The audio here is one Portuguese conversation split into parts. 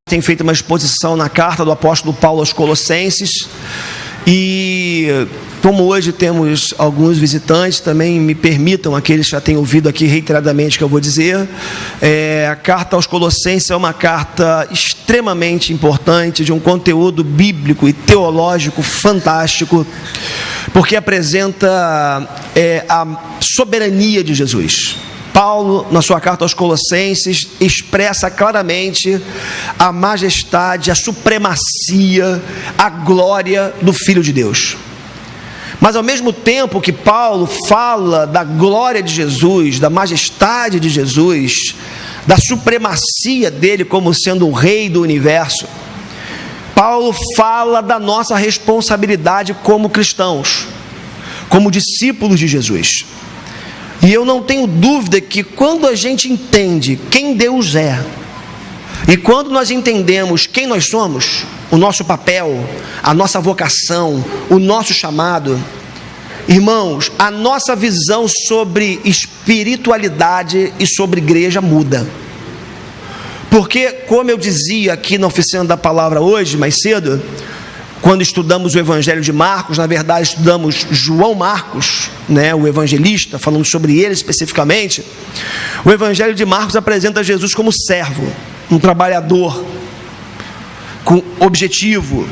Tem feito uma exposição na carta do apóstolo Paulo aos Colossenses, e como hoje temos alguns visitantes, também me permitam, aqueles que já têm ouvido aqui reiteradamente o que eu vou dizer, a carta aos Colossenses é uma carta extremamente importante, de um conteúdo bíblico e teológico fantástico, porque apresenta a soberania de Jesus. Paulo, na sua carta aos Colossenses, expressa claramente a majestade, a supremacia, a glória do Filho de Deus. Mas ao mesmo tempo que Paulo fala da glória de Jesus, da majestade de Jesus, da supremacia dele como sendo o rei do universo, Paulo fala da nossa responsabilidade como cristãos, como discípulos de Jesus. E eu não tenho dúvida que quando a gente entende quem Deus é, e quando nós entendemos quem nós somos, o nosso papel, a nossa vocação, o nosso chamado, irmãos, a nossa visão sobre espiritualidade e sobre igreja muda. Porque, como eu dizia aqui na oficina da palavra hoje, mais cedo, quando estudamos o Evangelho de Marcos, na verdade estudamos João Marcos, o evangelista, falando sobre ele especificamente. O Evangelho de Marcos apresenta Jesus como servo, um trabalhador, com objetivo,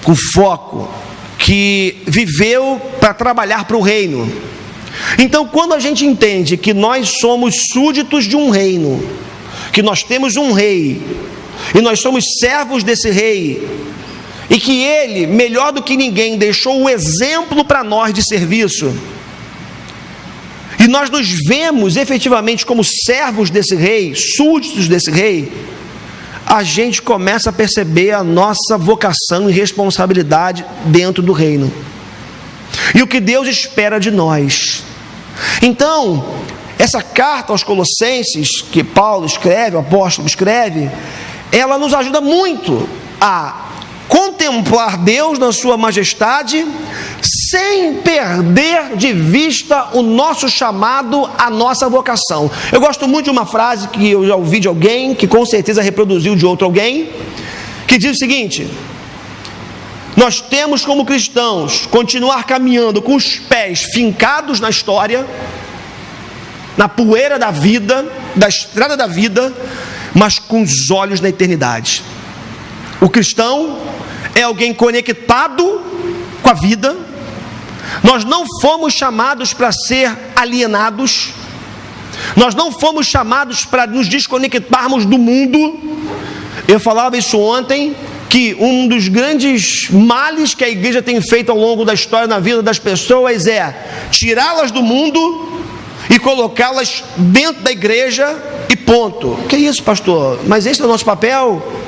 com foco, que viveu para trabalhar para o reino. Então, quando a gente entende que nós somos súditos de um reino, que nós temos um rei, e nós somos servos desse rei, e que ele, melhor do que ninguém, deixou o exemplo para nós de serviço, e nós nos vemos efetivamente como servos desse rei, súditos desse rei, a gente começa a perceber a nossa vocação e responsabilidade dentro do reino, e o que Deus espera de nós. Então, essa carta aos Colossenses, que Paulo escreve, o apóstolo escreve, ela nos ajuda muito a contemplar Deus na sua majestade, sem perder de vista o nosso chamado, a nossa vocação. Eu gosto muito de uma frase que eu já ouvi de alguém, que com certeza reproduziu de outro alguém, que diz o seguinte: nós temos como cristãos continuar caminhando com os pés fincados na história, na poeira da vida, da estrada da vida, mas com os olhos na eternidade. O cristão é alguém conectado com a vida. Nós não fomos chamados para ser alienados, nós não fomos chamados para nos desconectarmos do mundo. Eu falava isso ontem, que um dos grandes males que a igreja tem feito ao longo da história na vida das pessoas é tirá-las do mundo e colocá-las dentro da igreja e ponto. Que isso, pastor? Mas esse é o nosso papel?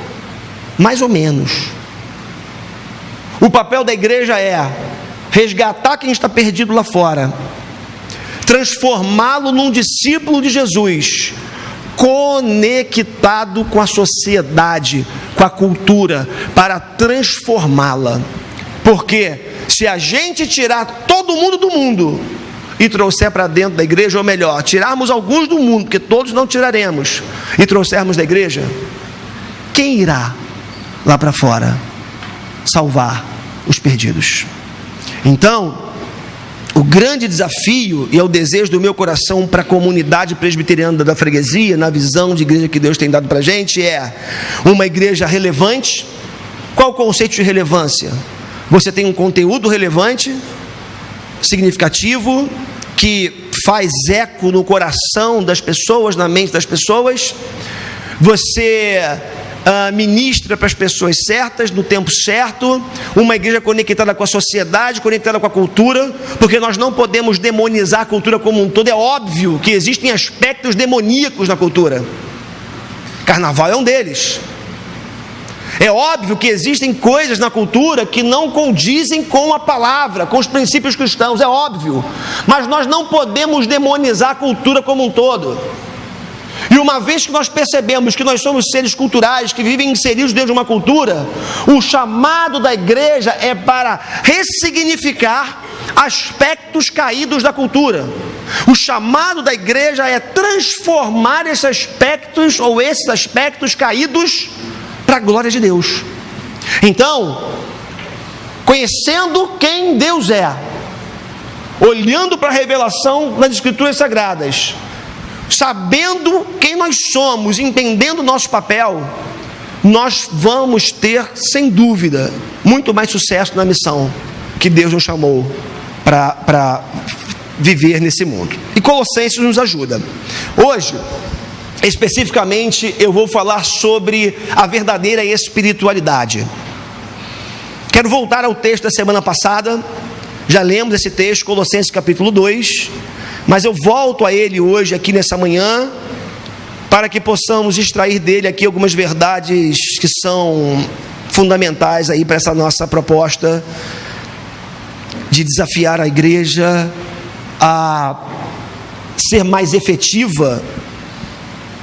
Mais ou menos. O papel da igreja é resgatar quem está perdido lá fora, transformá-lo num discípulo de Jesus, conectado com a sociedade, com a cultura, para transformá-la. Porque se a gente tirar todo mundo do mundo e trouxer para dentro da igreja, ou melhor, tirarmos alguns do mundo, porque todos não tiraremos, e trouxermos da igreja, quem irá lá para fora salvar os perdidos? Então, o grande desafio, e é o desejo do meu coração para a comunidade presbiteriana da freguesia, na visão de igreja que Deus tem dado para a gente, é uma igreja relevante. Qual o conceito de relevância? Você tem um conteúdo relevante, significativo, que faz eco no coração das pessoas, na mente das pessoas. Você ministra para as pessoas certas, no tempo certo. Uma igreja conectada com a sociedade, conectada com a cultura, porque nós não podemos demonizar a cultura como um todo. É óbvio que existem aspectos demoníacos na cultura. Carnaval é um deles. É óbvio que existem coisas na cultura que não condizem com a palavra, com os princípios cristãos, é óbvio. Mas nós não podemos demonizar a cultura como um todo. E uma vez que nós percebemos que nós somos seres culturais, que vivem inseridos dentro de uma cultura, o chamado da igreja é para ressignificar aspectos caídos da cultura. O chamado da igreja é transformar esses aspectos caídos para a glória de Deus. Então, conhecendo quem Deus é, olhando para a revelação das Escrituras Sagradas, sabendo quem nós somos, entendendo o nosso papel, nós vamos ter, sem dúvida, muito mais sucesso na missão que Deus nos chamou para viver nesse mundo. E Colossenses nos ajuda. Hoje, especificamente, eu vou falar sobre a verdadeira espiritualidade. Quero voltar ao texto da semana passada. Já lemos esse texto, Colossenses capítulo 2, mas eu volto a ele hoje, aqui nessa manhã, para que possamos extrair dele aqui algumas verdades que são fundamentais aí para essa nossa proposta de desafiar a igreja a ser mais efetiva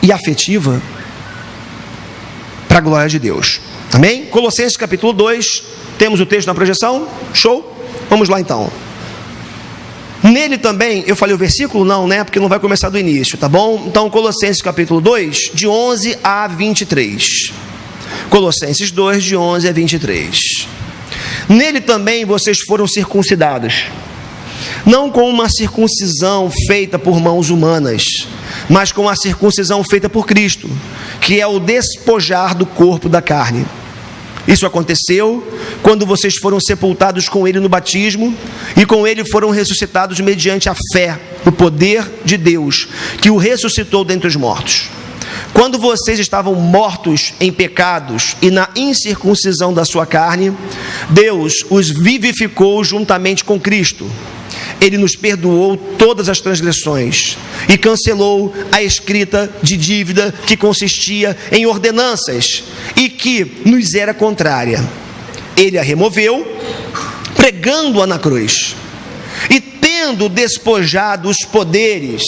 e afetiva para a glória de Deus. Amém? Colossenses capítulo 2, temos o texto na projeção? Show? Vamos lá então. Nele também, eu falei o versículo? Não, né? Porque não vai começar do início, tá bom? Então, Colossenses capítulo 2, de 11 a 23. Colossenses 2, de 11 a 23. Nele também vocês foram circuncidados, não com uma circuncisão feita por mãos humanas, mas com a circuncisão feita por Cristo, que é o despojar do corpo da carne. Isso aconteceu quando vocês foram sepultados com Ele no batismo, e com Ele foram ressuscitados mediante a fé, no poder de Deus, que o ressuscitou dentre os mortos. Quando vocês estavam mortos em pecados e na incircuncisão da sua carne, Deus os vivificou juntamente com Cristo. Ele nos perdoou todas as transgressões e cancelou a escrita de dívida que consistia em ordenanças e que nos era contrária. Ele a removeu, pregando-a na cruz, e tendo despojado os poderes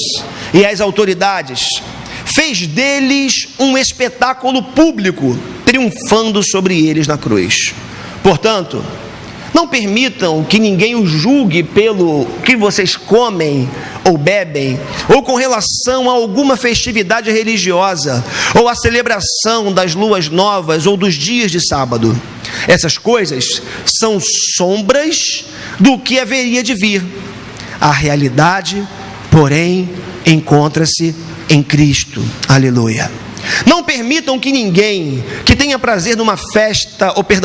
e as autoridades, fez deles um espetáculo público, triunfando sobre eles na cruz. Portanto, não permitam que ninguém os julgue pelo que vocês comem ou bebem, ou com relação a alguma festividade religiosa, ou a celebração das luas novas ou dos dias de sábado. Essas coisas são sombras do que haveria de vir. A realidade, porém, encontra-se em Cristo. Aleluia. Não permitam que ninguém que tenha prazer numa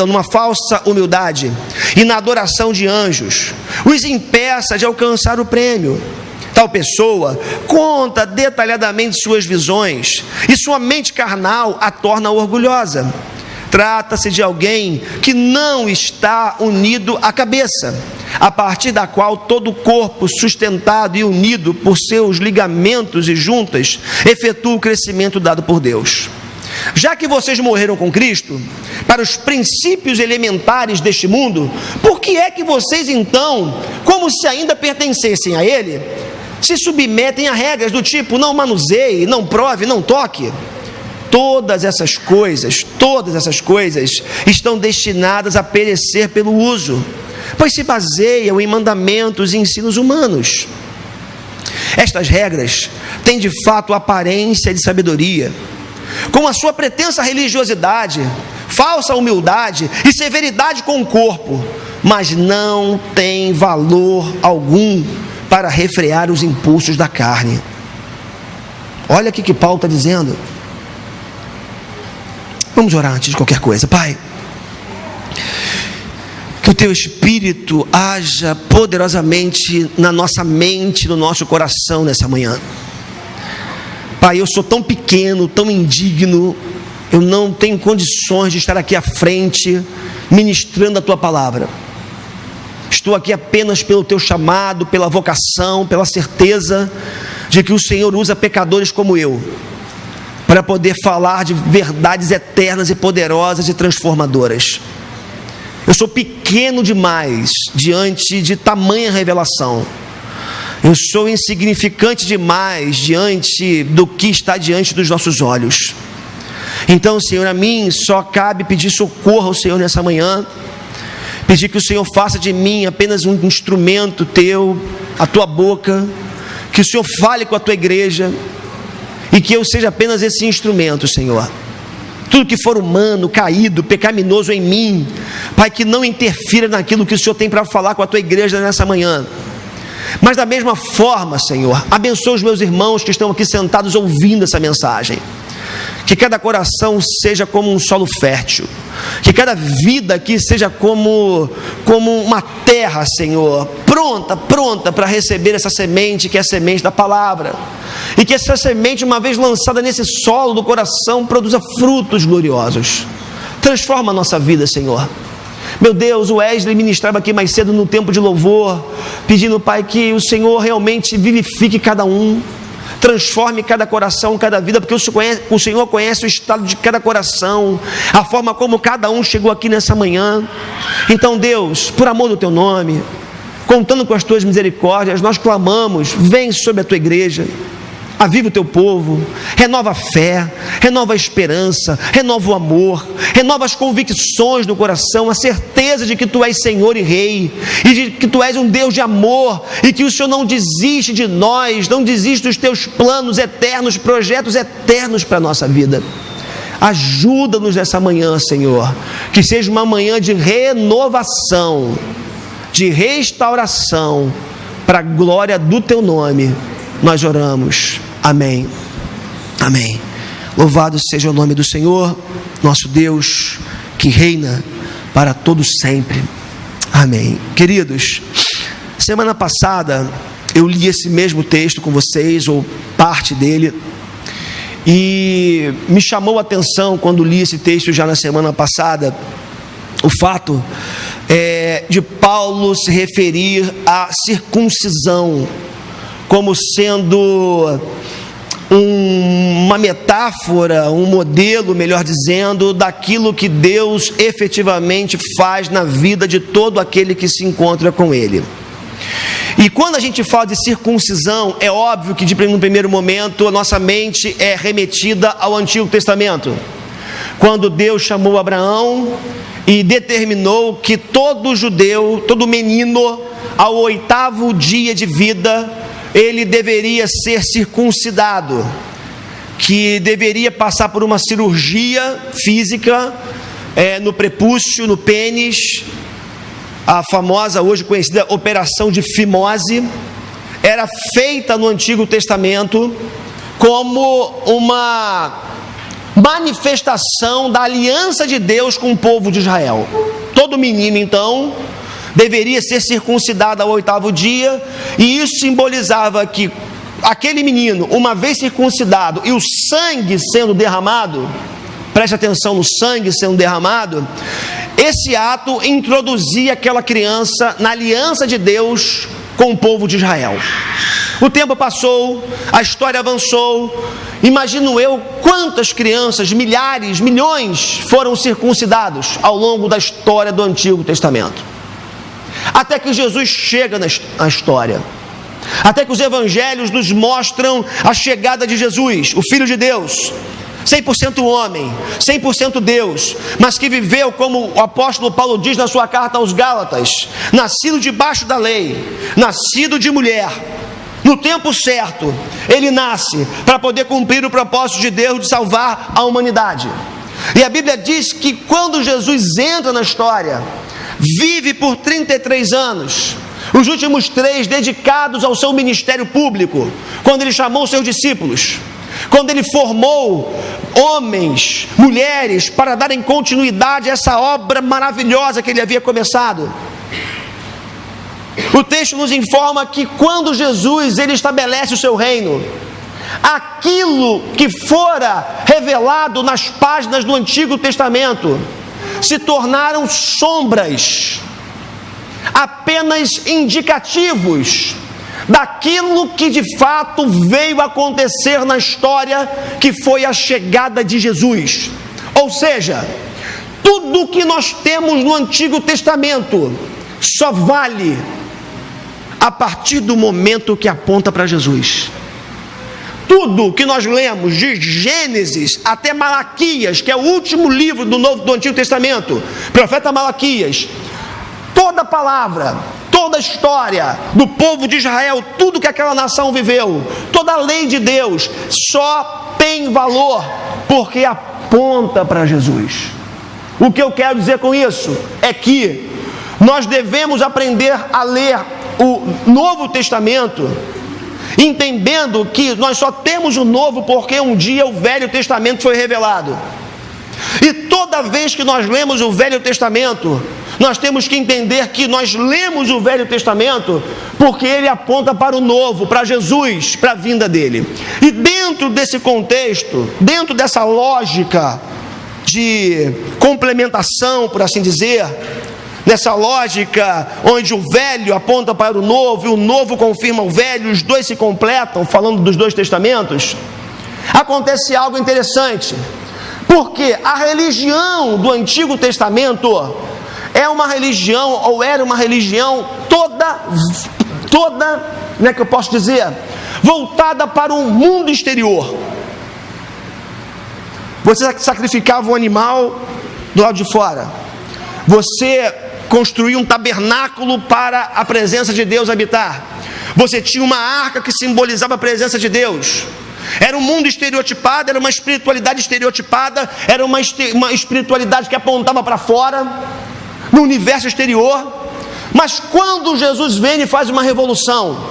numa falsa humildade e na adoração de anjos, os impeça de alcançar o prêmio. Tal pessoa conta detalhadamente suas visões e sua mente carnal a torna orgulhosa. Trata-se de alguém que não está unido à cabeça, a partir da qual todo o corpo, sustentado e unido por seus ligamentos e juntas, efetua o crescimento dado por Deus. Já que vocês morreram com Cristo para os princípios elementares deste mundo, por que é que vocês então, como se ainda pertencessem a Ele, se submetem a regras do tipo não manuseie, não prove, não toque? Todas essas coisas estão destinadas a perecer pelo uso, pois se baseiam em mandamentos e ensinos humanos. Estas regras têm de fato aparência de sabedoria, com a sua pretensa religiosidade, falsa humildade e severidade com o corpo, mas não têm valor algum para refrear os impulsos da carne. Olha o que Paulo está dizendo. Vamos orar antes de qualquer coisa. Pai, que o Teu Espírito haja poderosamente na nossa mente, no nosso coração nessa manhã. Pai, eu sou tão pequeno, tão indigno, eu não tenho condições de estar aqui à frente, ministrando a Tua palavra. Estou aqui apenas pelo Teu chamado, pela vocação, pela certeza de que o Senhor usa pecadores como eu, para poder falar de verdades eternas e poderosas e transformadoras. Eu sou pequeno demais diante de tamanha revelação. Eu sou insignificante demais diante do que está diante dos nossos olhos. Então, Senhor, a mim só cabe pedir socorro ao Senhor nessa manhã, pedir que o Senhor faça de mim apenas um instrumento Teu, a Tua boca, que o Senhor fale com a Tua igreja, e que eu seja apenas esse instrumento, Senhor. tudo que for humano, caído, pecaminoso em mim, Pai, que não interfira naquilo que o Senhor tem para falar com a tua igreja nessa manhã. Mas da mesma forma, Senhor, abençoa os meus irmãos que estão aqui sentados ouvindo essa mensagem. Que cada coração seja como um solo fértil, que cada vida aqui seja como uma terra, Senhor, pronta para receber essa semente, que é a semente da palavra, e que essa semente, uma vez lançada nesse solo do coração, produza frutos gloriosos. Transforma a nossa vida, Senhor. Meu Deus, o Wesley ministrava aqui mais cedo no tempo de louvor, pedindo, Pai, que o Senhor realmente vivifique cada um, transforme cada coração, cada vida, porque o Senhor conhece o estado de cada coração, a forma como cada um chegou aqui nessa manhã. Então, Deus, por amor do teu nome, contando com as tuas misericórdias, nós clamamos: vem sobre a tua igreja, aviva o teu povo, renova a fé, renova a esperança, renova o amor, renova as convicções do coração, a certeza de que tu és Senhor e Rei, e de que tu és um Deus de amor, e que o Senhor não desiste de nós, não desiste dos teus planos eternos, projetos eternos para a nossa vida. Ajuda-nos nessa manhã, Senhor, que seja uma manhã de renovação, de restauração, para a glória do teu nome. Nós oramos, amém, amém. Louvado seja o nome do Senhor, nosso Deus, que reina para todos sempre, amém. Queridos, semana passada eu li esse mesmo texto com vocês, ou parte dele, e me chamou a atenção quando li esse texto já na semana passada, o fato de Paulo se referir à circuncisão como sendo uma metáfora, um modelo, melhor dizendo, daquilo que Deus efetivamente faz na vida de todo aquele que se encontra com Ele. E quando a gente fala de circuncisão, é óbvio que no primeiro momento a nossa mente é remetida ao Antigo Testamento, quando Deus chamou Abraão e determinou que todo judeu, todo menino, ao 8º dia de vida, ele deveria ser circuncidado, que deveria passar por uma cirurgia física no prepúcio, no pênis, a famosa, hoje conhecida, operação de fimose. Era feita no Antigo Testamento como uma manifestação da aliança de Deus com o povo de Israel. Todo menino, então, deveria ser circuncidado ao 8º dia, e isso simbolizava que aquele menino, uma vez circuncidado e o sangue sendo derramado, preste atenção no sangue sendo derramado, esse ato introduzia aquela criança na aliança de Deus com o povo de Israel. O tempo passou, a história avançou, imagino eu quantas crianças, milhares, milhões foram circuncidados ao longo da história do Antigo Testamento. Até que Jesus chega na história, até que os evangelhos nos mostram a chegada de Jesus, o Filho de Deus, 100% homem, 100% Deus, mas que viveu, como o apóstolo Paulo diz na sua carta aos Gálatas, nascido debaixo da lei, nascido de mulher. No tempo certo, ele nasce para poder cumprir o propósito de Deus de salvar a humanidade. E a Bíblia diz que quando Jesus entra na história, vive por 33 anos, os últimos 3 dedicados ao seu ministério público, quando ele chamou seus discípulos, quando ele formou homens, mulheres, para darem continuidade a essa obra maravilhosa que ele havia começado. O texto nos informa que quando Jesus ele estabelece o seu reino, aquilo que fora revelado nas páginas do Antigo Testamento se tornaram sombras, apenas indicativos daquilo que de fato veio acontecer na história, que foi a chegada de Jesus. Ou seja, tudo que nós temos no Antigo Testamento só vale a partir do momento que aponta para Jesus. Tudo que nós lemos, de Gênesis até Malaquias, que é o último livro do Antigo Testamento, profeta Malaquias, toda palavra, toda a história do povo de Israel, tudo que aquela nação viveu, toda a lei de Deus, só tem valor porque aponta para Jesus. O que eu quero dizer com isso é que nós devemos aprender a ler o Novo Testamento, entendendo que nós só temos o Novo porque um dia o Velho Testamento foi revelado. E toda vez que nós lemos o Velho Testamento, nós temos que entender que nós lemos o Velho Testamento porque ele aponta para o Novo, para Jesus, para a vinda dele. E dentro desse contexto, dentro dessa lógica de complementação, por assim dizer, nessa lógica onde o velho aponta para o novo e o novo confirma o velho, os dois se completam, falando dos dois testamentos, acontece algo interessante, porque a religião do Antigo Testamento é uma religião, ou era uma religião toda, como é que eu posso dizer, voltada para o mundo exterior. Você sacrificava um animal do lado de fora, você construía um tabernáculo para a presença de Deus habitar, você tinha uma arca que simbolizava a presença de Deus. Era um mundo estereotipado, era uma espiritualidade estereotipada, era uma espiritualidade que apontava para fora, no universo exterior. Mas quando Jesus vem e faz uma revolução,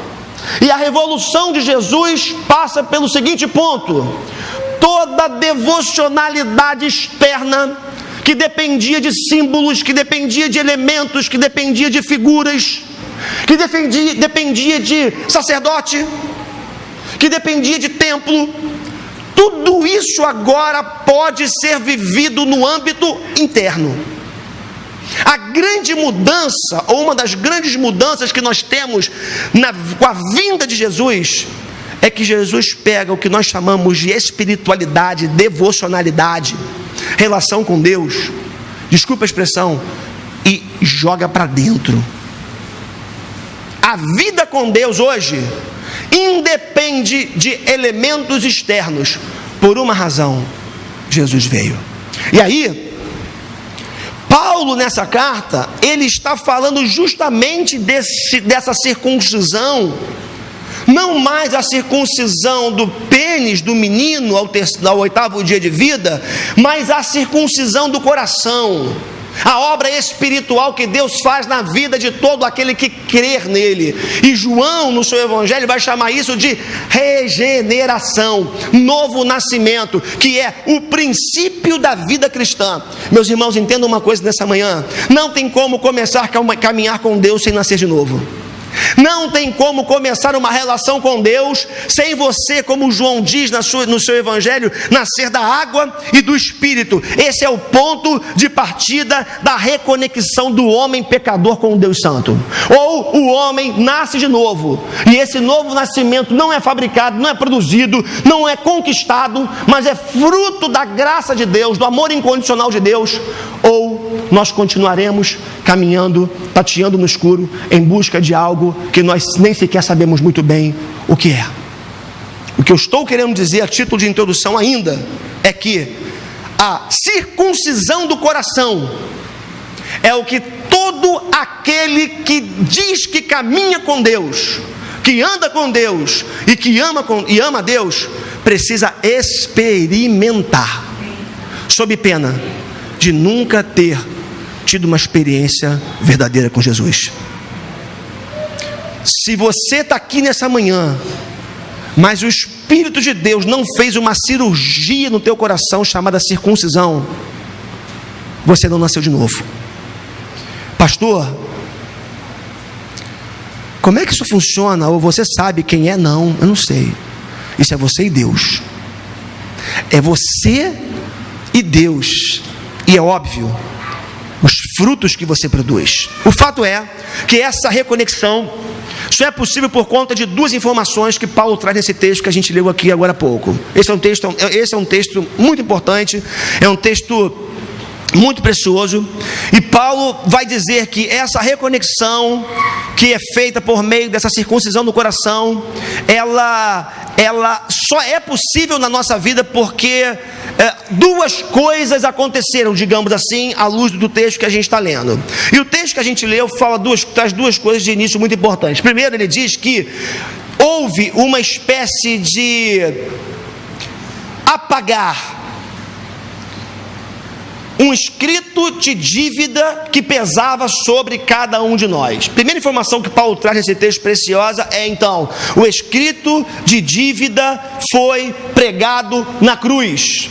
e a revolução de Jesus passa pelo seguinte ponto: toda devocionalidade externa, que dependia de símbolos, que dependia de elementos, que dependia de figuras, que dependia de sacerdote, que dependia de templo, tudo isso agora pode ser vivido no âmbito interno. A grande mudança, ou uma das grandes mudanças que nós temos com a vinda de Jesus, é que Jesus pega o que nós chamamos de espiritualidade, devocionalidade, relação com Deus, desculpa a expressão, e joga para dentro. A vida com Deus hoje independe de elementos externos, por uma razão: Jesus veio. E aí, Paulo nessa carta, ele está falando justamente dessa circuncisão, não mais a circuncisão do pênis do menino ao 8º dia de vida, mas a circuncisão do coração, a obra espiritual que Deus faz na vida de todo aquele que crer nele. E João, no seu evangelho, vai chamar isso de regeneração, novo nascimento, que é o princípio da vida cristã. Meus irmãos, entendam uma coisa nessa manhã: não tem como começar a caminhar com Deus sem nascer de novo. Não tem como começar uma relação com Deus sem você, como João diz no seu evangelho, nascer da água e do Espírito. Esse é o ponto de partida da reconexão do homem pecador com o Deus Santo. Ou o homem nasce de novo, e esse novo nascimento não é fabricado, não é produzido, não é conquistado, mas é fruto da graça de Deus, do amor incondicional de Deus. Ou nós continuaremos caminhando, tateando no escuro, em busca de algo que nós nem sequer sabemos muito bem o que é. O que eu estou querendo dizer a título de introdução ainda é que a circuncisão do coração é o que todo aquele que diz que caminha com Deus, que anda com Deus e que ama a Deus, precisa experimentar, sob pena de nunca ter tido uma experiência verdadeira com Jesus. Se você está aqui nessa manhã, mas o Espírito de Deus não fez uma cirurgia no teu coração chamada circuncisão, você não nasceu de novo. Pastor, como é que isso funciona? Ou você sabe quem é? Não, eu não sei. Isso é você e Deus. É você e Deus. E é óbvio, os frutos que você produz. O fato é que essa reconexão só é possível por conta de duas informações que Paulo traz nesse texto que a gente leu aqui agora há pouco. Esse é um texto muito importante, é um texto muito precioso, e Paulo vai dizer que essa reconexão que é feita por meio dessa circuncisão do coração, ela só é possível na nossa vida porque duas coisas aconteceram, digamos assim, à luz do texto que a gente está lendo. E o texto que a gente leu traz duas coisas de início muito importantes. Primeiro, ele diz que houve uma espécie de apagar um escrito de dívida que pesava sobre cada um de nós. Primeira informação que Paulo traz nesse texto preciosa é então: o escrito de dívida foi pregado na cruz.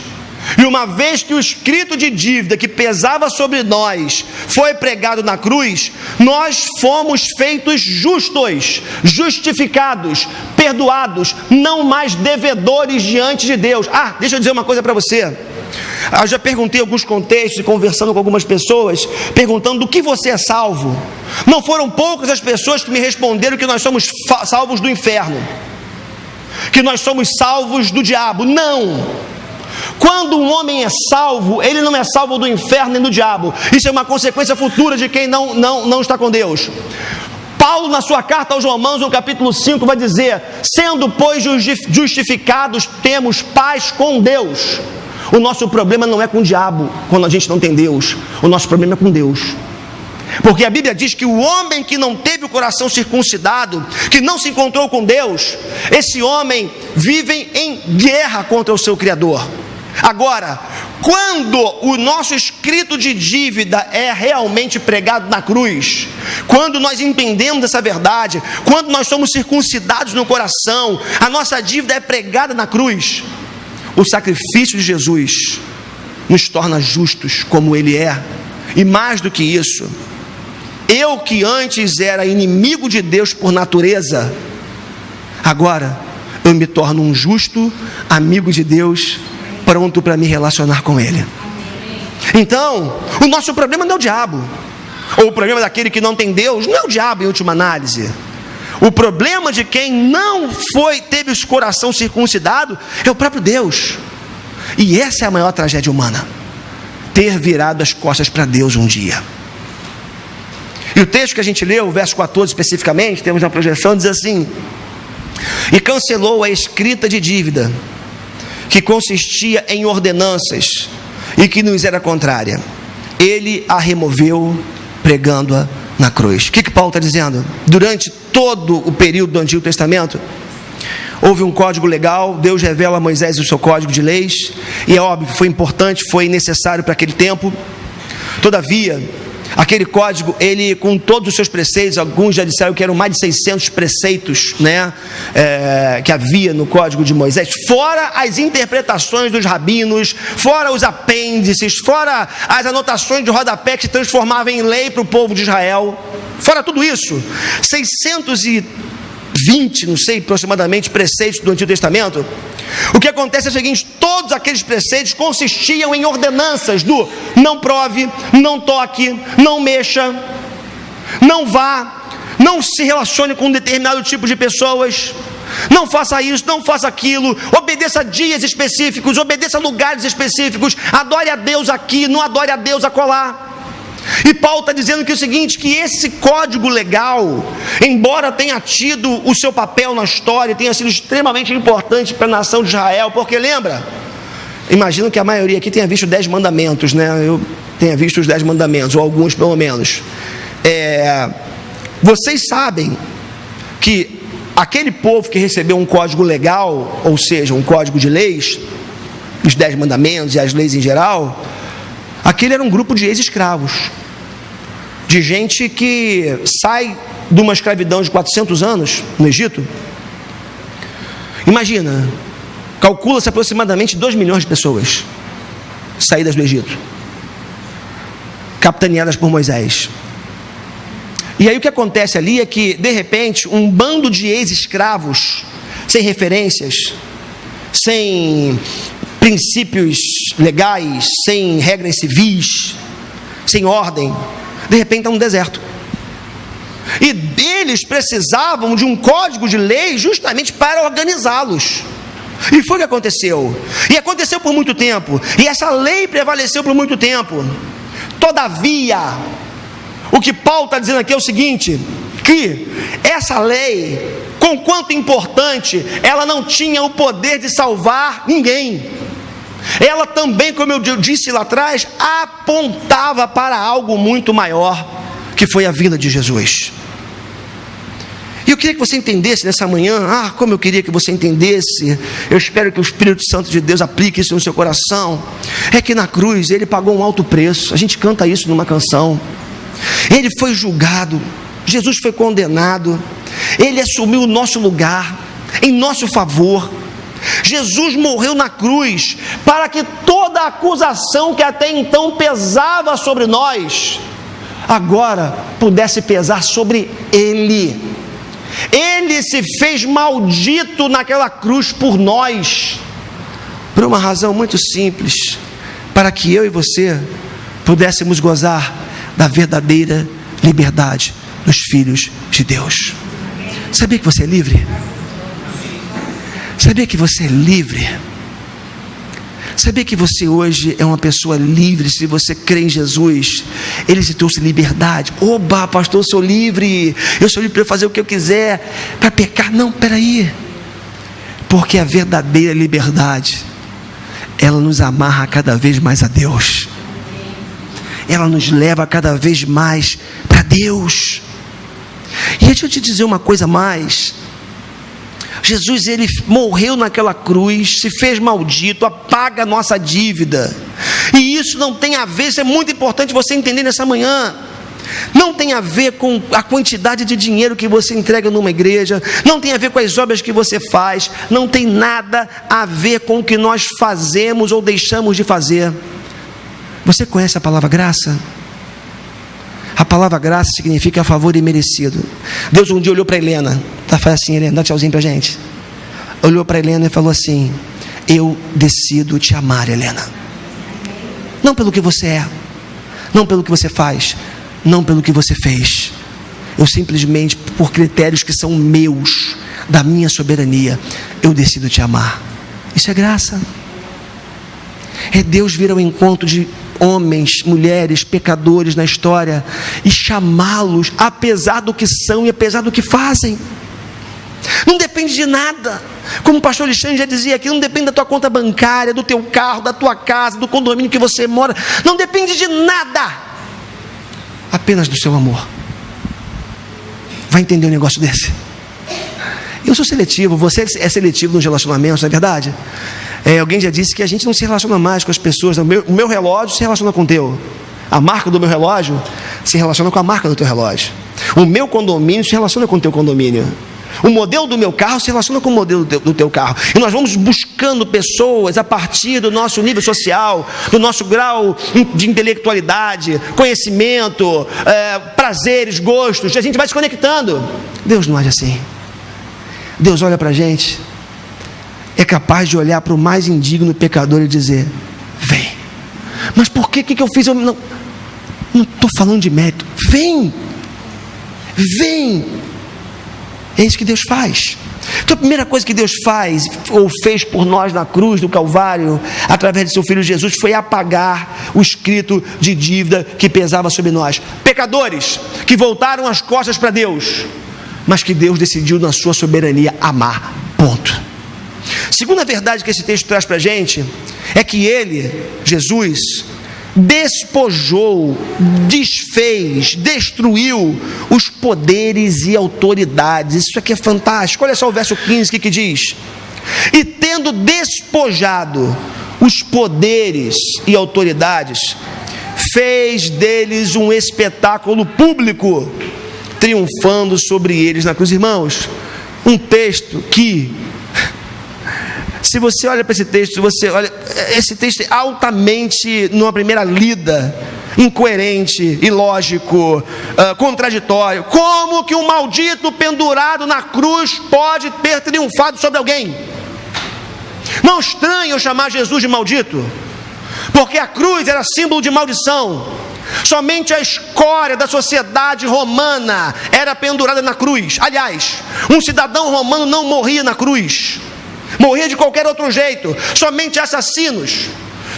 E uma vez que o escrito de dívida que pesava sobre nós foi pregado na cruz, nós fomos feitos justos, justificados, perdoados, não mais devedores diante de Deus. Deixa eu dizer uma coisa para você. Eu já perguntei em alguns contextos, conversando com algumas pessoas, perguntando do que você é salvo. Não foram poucas as pessoas que me responderam que nós somos salvos do inferno, que nós somos salvos do diabo. Não! Quando um homem é salvo, ele não é salvo do inferno nem do diabo. Isso é uma consequência futura de quem não está com Deus. Paulo, na sua carta aos Romanos, no capítulo 5, vai dizer: sendo, pois, justificados, temos paz com Deus. O nosso problema não é com o diabo, quando a gente não tem Deus. O nosso problema é com Deus. Porque a Bíblia diz que o homem que não teve o coração circuncidado, que não se encontrou com Deus, esse homem vive em guerra contra o seu Criador. Agora, quando o nosso escrito de dívida é realmente pregado na cruz, quando nós entendemos essa verdade, quando nós somos circuncidados no coração, a nossa dívida é pregada na cruz, o sacrifício de Jesus nos torna justos como Ele é. E mais do que isso, eu que antes era inimigo de Deus por natureza, agora eu me torno um justo amigo de Deus, pronto para me relacionar com Ele. Então, o nosso problema não é o diabo, ou o problema daquele que não tem Deus não é o diabo em última análise. O problema de quem não teve o coração circuncidado é o próprio Deus. E essa é a maior tragédia humana, ter virado as costas para Deus um dia. E o texto que a gente leu, o verso 14 especificamente, temos na projeção, diz assim: e cancelou a escrita de dívida, que consistia em ordenanças e que nos era contrária. Ele a removeu, pregando-a na cruz. O que Paulo está dizendo? Durante todo o período do Antigo Testamento, houve um código legal. Deus revela a Moisés o seu código de leis, e é óbvio, foi importante, foi necessário para aquele tempo. Todavia, aquele código, ele, com todos os seus preceitos, alguns já disseram que eram mais de 600 preceitos, que havia no código de Moisés, fora as interpretações dos rabinos, fora os apêndices, fora as anotações de rodapé que se transformavam em lei para o povo de Israel, fora tudo isso, 620, não sei, aproximadamente, preceitos do Antigo Testamento. O que acontece é o seguinte: todos aqueles preceitos consistiam em ordenanças do não prove, não toque, não mexa, não vá, não se relacione com um determinado tipo de pessoas, não faça isso, não faça aquilo, obedeça a dias específicos, obedeça a lugares específicos, adore a Deus aqui, não adore a Deus acolá. E Paulo está dizendo que é o seguinte, que esse código legal, embora tenha tido o seu papel na história, tenha sido extremamente importante para a nação de Israel, porque lembra, imagino que a maioria aqui tenha visto os 10 mandamentos, eu tenha visto os 10 mandamentos, ou alguns pelo menos. Vocês sabem que aquele povo que recebeu um código legal, ou seja, um código de leis, os 10 mandamentos e as leis em geral, aquele era um grupo de ex-escravos, de gente que sai de uma escravidão de 400 anos no Egito. Imagina, calcula-se aproximadamente 2 milhões de pessoas saídas do Egito, capitaneadas por Moisés. E aí o que acontece ali é que, de repente, um bando de ex-escravos, sem referências, sem princípios legais, sem regras civis, sem ordem, de repente está no deserto. E eles precisavam de um código de lei justamente para organizá-los. E foi o que aconteceu. E aconteceu por muito tempo. E essa lei prevaleceu por muito tempo. Todavia, o que Paulo está dizendo aqui é o seguinte, que essa lei, conquanto importante, ela não tinha o poder de salvar ninguém. Ela também, como eu disse lá atrás, apontava para algo muito maior, que foi a vinda de Jesus. E eu queria que você entendesse nessa manhã, como eu queria que você entendesse, eu espero que o Espírito Santo de Deus aplique isso no seu coração, é que na cruz Ele pagou um alto preço. A gente canta isso numa canção. Ele foi julgado, Jesus foi condenado, Ele assumiu o nosso lugar, em nosso favor. Jesus morreu na cruz, para que toda a acusação que até então pesava sobre nós, agora pudesse pesar sobre Ele. Ele se fez maldito naquela cruz por nós, por uma razão muito simples, para que eu e você pudéssemos gozar da verdadeira liberdade dos filhos de Deus. Sabia que você é livre? Sabia que você é livre? Sabia que você hoje é uma pessoa livre? Se você crê em Jesus, Ele te trouxe liberdade. Oba, pastor, eu sou livre. Eu sou livre para fazer o que eu quiser, para pecar. Não, peraí. Porque a verdadeira liberdade, ela nos amarra cada vez mais a Deus. Ela nos leva cada vez mais para Deus. E deixa eu te dizer uma coisa mais. Jesus, Ele morreu naquela cruz, se fez maldito, apaga a nossa dívida. E isso não tem a ver, isso é muito importante você entender nessa manhã. Não tem a ver com a quantidade de dinheiro que você entrega numa igreja, não tem a ver com as obras que você faz, não tem nada a ver com o que nós fazemos ou deixamos de fazer. Você conhece a palavra graça? A palavra graça significa favor imerecido. Deus um dia olhou para Helena, faz assim, Helena, dá um tchauzinho para a gente. Olhou para Helena e falou assim: eu decido te amar, Helena. Não pelo que você é, não pelo que você faz, não pelo que você fez. Eu simplesmente, por critérios que são meus, da minha soberania, eu decido te amar. Isso é graça. É Deus vir ao encontro de homens, mulheres, pecadores na história e chamá-los, apesar do que são e apesar do que fazem. Não depende de nada. Como o pastor Alexandre já dizia aqui, não depende da tua conta bancária, do teu carro, da tua casa, do condomínio que você mora. Não depende de nada, apenas do seu amor. Vai entender um negócio desse? Eu sou seletivo, você é seletivo nos relacionamentos, não é verdade? Alguém já disse que a gente não se relaciona mais com as pessoas. O meu relógio se relaciona com o teu. A marca do meu relógio se relaciona com a marca do teu relógio. O meu condomínio se relaciona com o teu condomínio. O modelo do meu carro se relaciona com o modelo do teu carro. E nós vamos buscando pessoas a partir do nosso nível social, do nosso grau de intelectualidade, conhecimento, prazeres, gostos. A gente vai se conectando. Deus não age assim. Deus olha para a gente, é capaz de olhar para o mais indigno pecador e dizer: vem. Mas por que eu fiz? Eu não estou falando de mérito. Vem. É isso que Deus faz. Então a primeira coisa que Deus faz, ou fez por nós na cruz do Calvário, através de seu Filho Jesus, foi apagar o escrito de dívida que pesava sobre nós. Pecadores que voltaram as costas para Deus, mas que Deus decidiu na sua soberania amar. Ponto. Segunda verdade que esse texto traz para a gente é que Ele, Jesus, despojou, desfez, destruiu os poderes e autoridades. Isso aqui é fantástico. Olha só o verso 15 que diz: e tendo despojado os poderes e autoridades, fez deles um espetáculo público, triunfando sobre eles na cruz. Irmãos, um texto que, se você olha para esse texto, esse texto é altamente, numa primeira lida, incoerente, ilógico, contraditório. Como que um maldito pendurado na cruz pode ter triunfado sobre alguém? Não estranho eu chamar Jesus de maldito, porque a cruz era símbolo de maldição. Somente a escória da sociedade romana era pendurada na cruz. Aliás, um cidadão romano não morria na cruz, morria de qualquer outro jeito. Somente assassinos,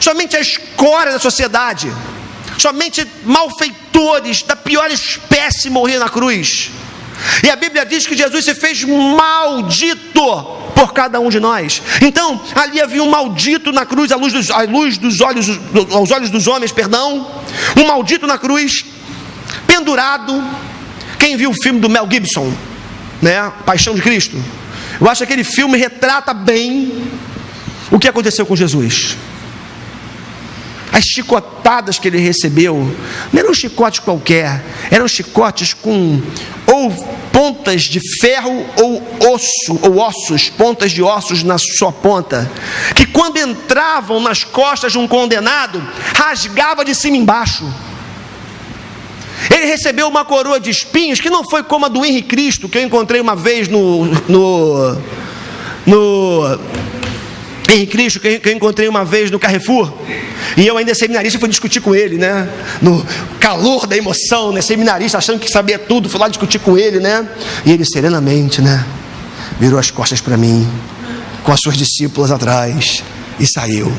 somente a escória da sociedade, somente malfeitores da pior espécie morriam na cruz. E a Bíblia diz que Jesus se fez maldito por cada um de nós. Então ali havia um maldito na cruz, aos olhos dos homens, um maldito na cruz, pendurado. Quem viu o filme do Mel Gibson? né? Paixão de Cristo. Eu acho que aquele filme retrata bem o que aconteceu com Jesus. As chicotadas que ele recebeu não eram chicotes qualquer, eram chicotes com ou pontas de ferro ou ossos, pontas de ossos na sua ponta, que quando entravam nas costas de um condenado, rasgava de cima embaixo. Ele recebeu uma coroa de espinhos que não foi como a do Henrique Cristo, que eu encontrei uma vez no Henrique Cristo, que eu encontrei uma vez no Carrefour, e eu ainda seminarista fui discutir com ele, né? No calor da emoção, né? Seminarista achando que sabia tudo, fui lá discutir com ele, né? E ele serenamente, né? Virou as costas para mim, com as suas discípulas atrás, e saiu.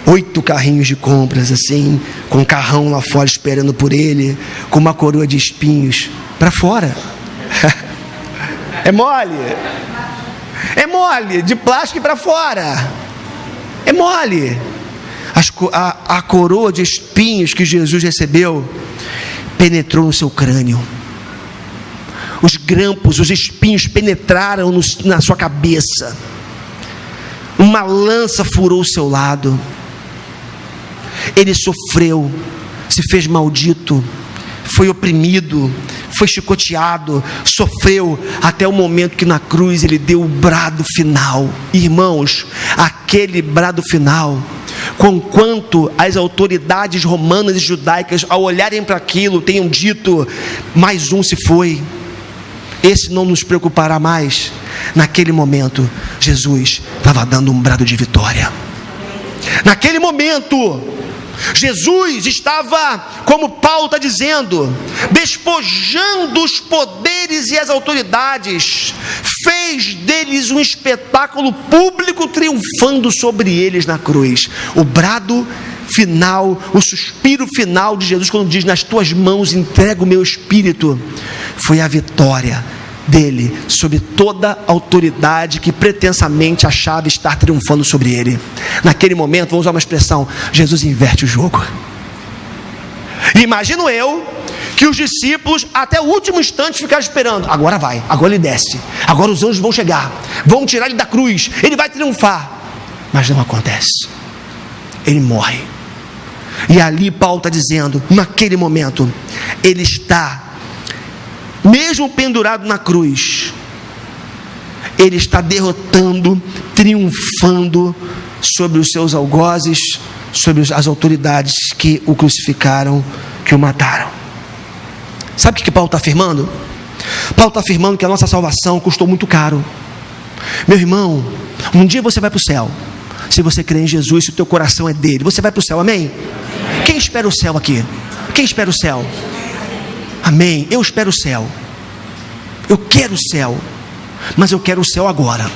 8 carrinhos de compras assim, com um carrão lá fora esperando por ele, com uma coroa de espinhos para fora. É mole? É mole, de plástico para fora. É mole. A coroa de espinhos que Jesus recebeu penetrou no seu crânio. Os grampos, os espinhos penetraram na sua cabeça. Uma lança furou o seu lado. Ele sofreu, se fez maldito, foi oprimido, foi chicoteado, sofreu até o momento que na cruz ele deu o brado final. Irmãos, aquele brado final, conquanto as autoridades romanas e judaicas, ao olharem para aquilo, tenham dito: mais um se foi, esse não nos preocupará mais. Naquele momento, Jesus estava dando um brado de vitória. Naquele momento, Jesus estava, como Paulo está dizendo, despojando os poderes e as autoridades, fez deles um espetáculo público, triunfando sobre eles na cruz. O brado final, o suspiro final de Jesus, quando diz: nas tuas mãos entrego o meu espírito, foi a vitória dele sobre toda autoridade que pretensamente achava estar triunfando sobre ele. Naquele momento, vou usar uma expressão, Jesus inverte o jogo. Imagino eu que os discípulos até o último instante ficaram esperando: agora vai, agora ele desce, agora os anjos vão chegar, vão tirar ele da cruz, ele vai triunfar. Mas não acontece, ele morre. E ali Paulo está dizendo, naquele momento, ele está, mesmo pendurado na cruz, ele está derrotando, triunfando sobre os seus algozes, sobre as autoridades que o crucificaram, que o mataram. Sabe o que Paulo está afirmando? Paulo está afirmando que a nossa salvação custou muito caro. Meu irmão, um dia você vai para o céu. Se você crê em Jesus, se o teu coração é dele, você vai para o céu, amém? Quem espera o céu aqui? Quem espera o céu? Amém, eu espero o céu. Eu quero o céu, mas eu quero o céu agora.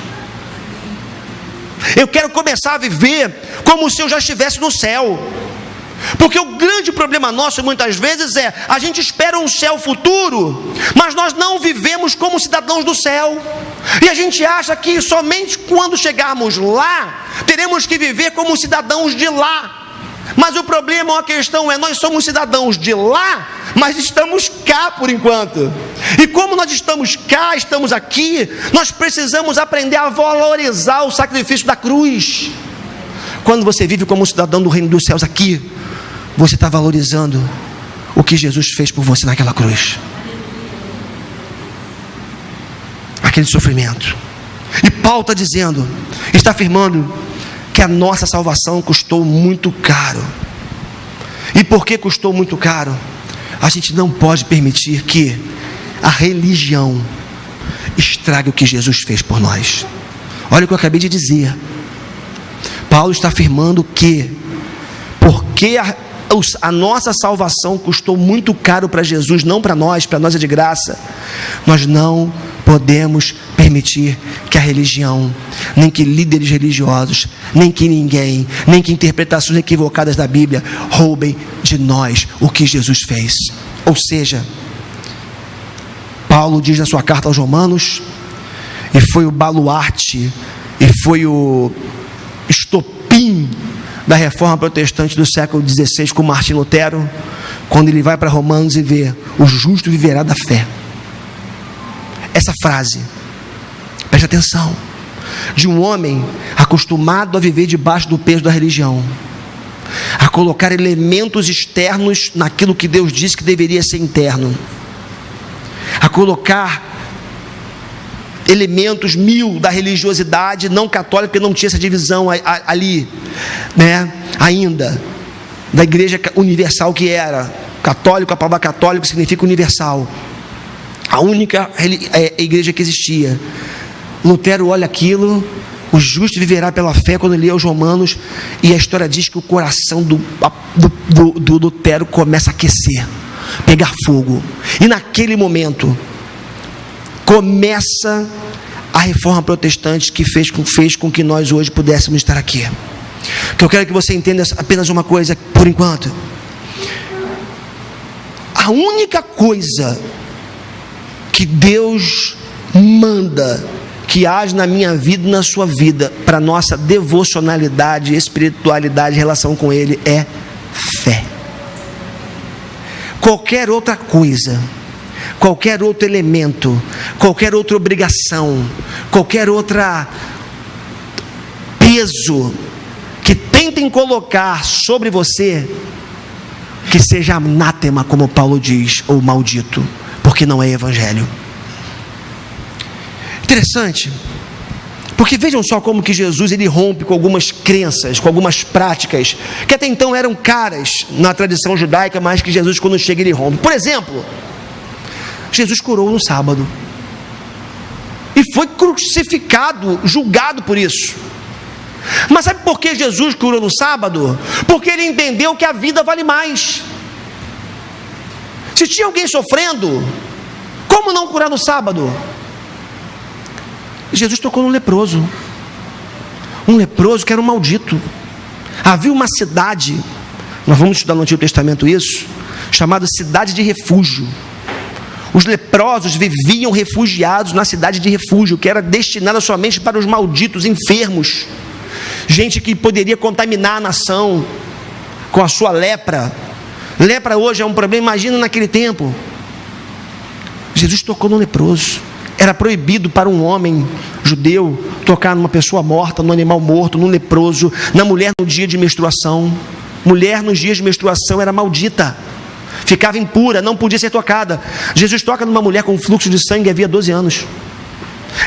Eu quero começar a viver como se eu já estivesse no céu. Porque o grande problema nosso muitas vezes é: a gente espera um céu futuro, mas nós não vivemos como cidadãos do céu. E a gente acha que somente quando chegarmos lá, teremos que viver como cidadãos de lá. Mas o problema, a questão é: nós somos cidadãos de lá, mas estamos cá por enquanto. E como nós estamos cá, estamos aqui, nós precisamos aprender a valorizar o sacrifício da cruz. Quando você vive como cidadão do reino dos céus aqui, você está valorizando o que Jesus fez por você naquela cruz, aquele sofrimento. E Paulo está dizendo, está afirmando que a nossa salvação custou muito caro. E porque custou muito caro, a gente não pode permitir que a religião estrague o que Jesus fez por nós. Olha o que eu acabei de dizer. Paulo está afirmando que porque a nossa salvação custou muito caro para Jesus, não para nós é de graça, nós não podemos permitir que a religião, nem que líderes religiosos, nem que ninguém, nem que interpretações equivocadas da Bíblia roubem de nós o que Jesus fez. Ou seja, Paulo diz na sua carta aos Romanos, e foi o baluarte, e foi o estopim da reforma protestante do século XVI com Martinho Lutero, quando ele vai para Romanos e vê: o justo viverá da fé. essa frase, preste atenção, de um homem acostumado a viver debaixo do peso da religião, a colocar elementos externos naquilo que Deus disse que deveria ser interno, a colocar elementos da religiosidade não católica, porque não tinha essa divisão ali, né? Ainda, da igreja universal que era católico. A palavra católico significa universal, a única igreja que existia. Lutero olha aquilo, o justo viverá pela fé, quando ele lê os Romanos, e a história diz que o coração do Lutero começa a aquecer, pegar fogo, e naquele momento começa a reforma protestante, que fez com que nós hoje pudéssemos estar aqui. Que eu quero que você entenda apenas uma coisa por enquanto: a única coisa que Deus manda que age na minha vida e na sua vida, para nossa devocionalidade, espiritualidade, relação com Ele, é fé. Qualquer outra coisa, qualquer outro elemento, qualquer outra obrigação, qualquer outra peso que tentem colocar sobre você, que seja anátema, como Paulo diz, ou maldito, porque não é evangelho. Interessante, porque vejam só como que Jesus ele rompe com algumas crenças, com algumas práticas que até então eram caras na tradição judaica, mas que Jesus, quando chega, ele rompe. Por exemplo, Jesus curou no sábado e foi crucificado, julgado por isso. Mas sabe por que Jesus curou no sábado? Porque ele entendeu que a vida vale mais. Se tinha alguém sofrendo, como não curar no sábado? Jesus tocou num leproso, um leproso que era um maldito. Havia uma cidade, nós vamos estudar no Antigo Testamento isso, chamada cidade de refúgio. Os leprosos viviam refugiados na cidade de refúgio, que era destinada somente para os malditos, enfermos, gente que poderia contaminar a nação com a sua lepra. Lepra hoje é um problema, imagina naquele tempo. Jesus tocou no leproso. Era proibido para um homem judeu tocar numa pessoa morta, num animal morto, num leproso, na mulher no dia de menstruação. Mulher nos dias de menstruação era maldita, ficava impura, não podia ser tocada. Jesus toca numa mulher com fluxo de sangue havia 12 anos.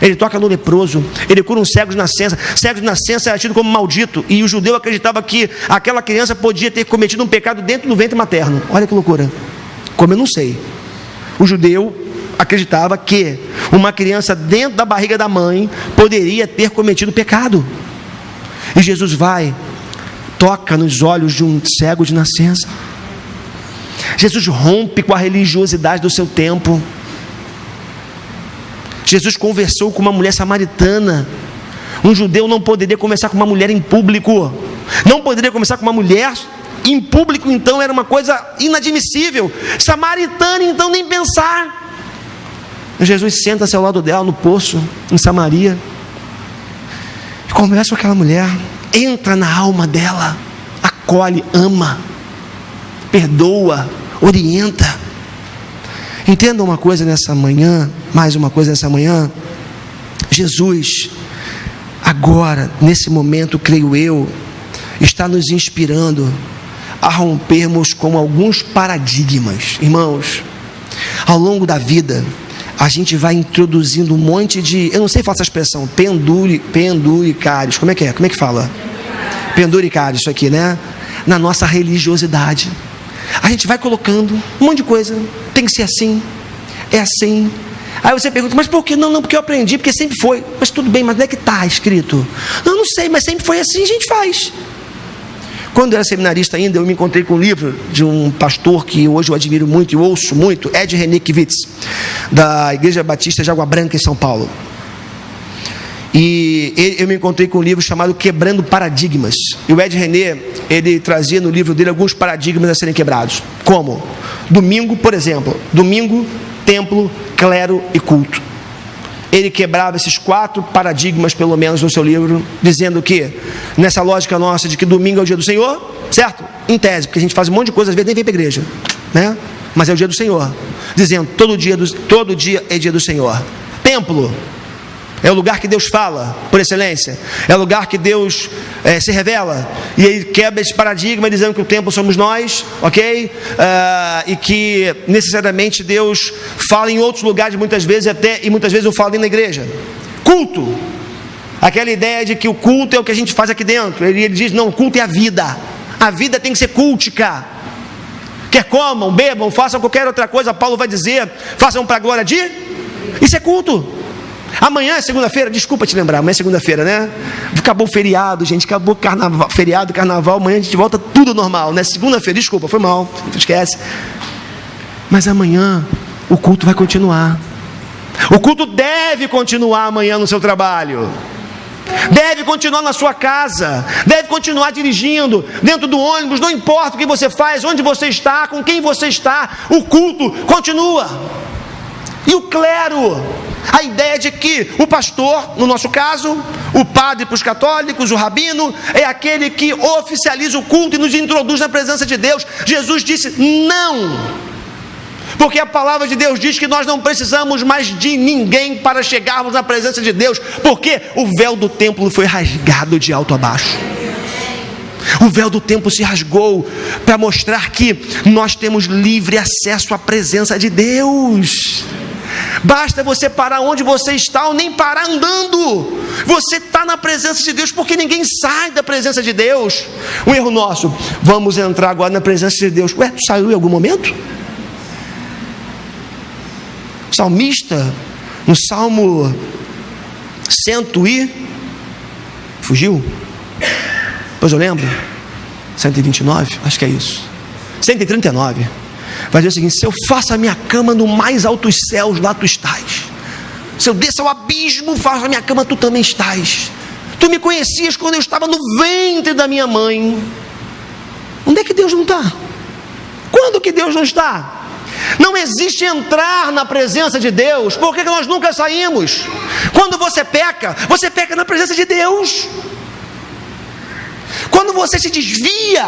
Ele toca no leproso, ele cura um cego de nascença. Cego de nascença era tido como maldito, e o judeu acreditava que aquela criança podia ter cometido um pecado dentro do ventre materno. Olha que loucura. Como eu não sei, o judeu acreditava que uma criança dentro da barriga da mãe poderia ter cometido pecado. E Jesus vai, toca nos olhos de um cego de nascença. Jesus rompe com a religiosidade do seu tempo. Jesus conversou com uma mulher samaritana. Um judeu não poderia conversar com uma mulher em público, não poderia conversar com uma mulher em público, então era uma coisa inadmissível. Samaritana, então, nem pensar. Jesus senta-se ao lado dela no poço, em Samaria, e conversa com aquela mulher, entra na alma dela, acolhe, ama, perdoa, orienta. Entenda uma coisa nessa manhã, mais uma coisa nessa manhã: Jesus, agora, nesse momento, creio eu, está nos inspirando a rompermos com alguns paradigmas. Irmãos, ao longo da vida, a gente vai introduzindo um monte de, eu não sei falar essa expressão, penduricários, como é que fala? Penduricários, isso aqui, né? Na nossa religiosidade. A gente vai colocando um monte de coisa, tem que ser assim, é assim. Aí você pergunta, mas por que? Não, porque eu aprendi, porque sempre foi. Mas tudo bem, mas onde é que está escrito? Não sei, mas sempre foi assim, a gente faz. Quando eu era seminarista ainda, eu me encontrei com um livro de um pastor que hoje eu admiro muito e ouço muito, Ed René Kivitz, da Igreja Batista de Água Branca, em São Paulo. E eu me encontrei com um livro chamado Quebrando Paradigmas. E o Ed René, ele trazia no livro dele alguns paradigmas a serem quebrados. Como? Domingo, por exemplo. Domingo, templo, clero e culto. Ele quebrava esses 4 paradigmas, pelo menos, no seu livro, dizendo que, nessa lógica nossa de que domingo é o dia do Senhor, certo? Em tese, porque a gente faz um monte de coisa, às vezes nem vem para a igreja, né? Mas é o dia do Senhor. Dizendo, todo dia é dia do Senhor. templo é o lugar que Deus fala, por excelência. É o lugar que Deus se revela. E ele quebra esse paradigma dizendo que o templo somos nós, ok? E que necessariamente Deus fala em outros lugares muitas vezes, e muitas vezes eu falo na igreja. Culto. Aquela ideia de que o culto é o que a gente faz aqui dentro. Ele diz, não, o culto é a vida. A vida tem que ser cultica. Quer comam, bebam, façam qualquer outra coisa, Paulo vai dizer, façam para a glória de... Isso é culto. Amanhã é segunda-feira, desculpa te lembrar, amanhã é segunda-feira, né? Acabou o feriado, gente, acabou carnaval, feriado, carnaval, amanhã a gente volta tudo normal, né? Segunda-feira, desculpa, foi mal, não esquece. Mas amanhã o culto vai continuar. O culto deve continuar amanhã no seu trabalho. Deve continuar na sua casa, deve continuar dirigindo, dentro do ônibus, não importa o que você faz, onde você está, com quem você está, o culto continua. E o clero, a ideia de que o pastor, no nosso caso, o padre para os católicos, o rabino, é aquele que oficializa o culto e nos introduz na presença de Deus. Jesus disse não, porque a palavra de Deus diz que nós não precisamos mais de ninguém para chegarmos na presença de Deus, porque o véu do templo foi rasgado de alto a baixo. O véu do templo se rasgou para mostrar que nós temos livre acesso à presença de Deus. Basta você parar onde você está ou nem parar andando. Você está na presença de Deus, porque ninguém sai da presença de Deus. Um erro nosso, vamos entrar agora na presença de Deus. Ué, tu saiu em algum momento? O salmista, no Salmo 100 e... fugiu? Pois eu lembro, 129, acho que é isso, 139, vai dizer o seguinte: se eu faço a minha cama no mais altos céus, lá tu estás. Se eu desço ao abismo, faço a minha cama, tu também estás. Tu me conhecias quando eu estava no ventre da minha mãe. Onde é que Deus não está? Quando que Deus não está? Não existe entrar na presença de Deus. Por que nós nunca saímos? Quando você peca na presença de Deus. Quando você se desvia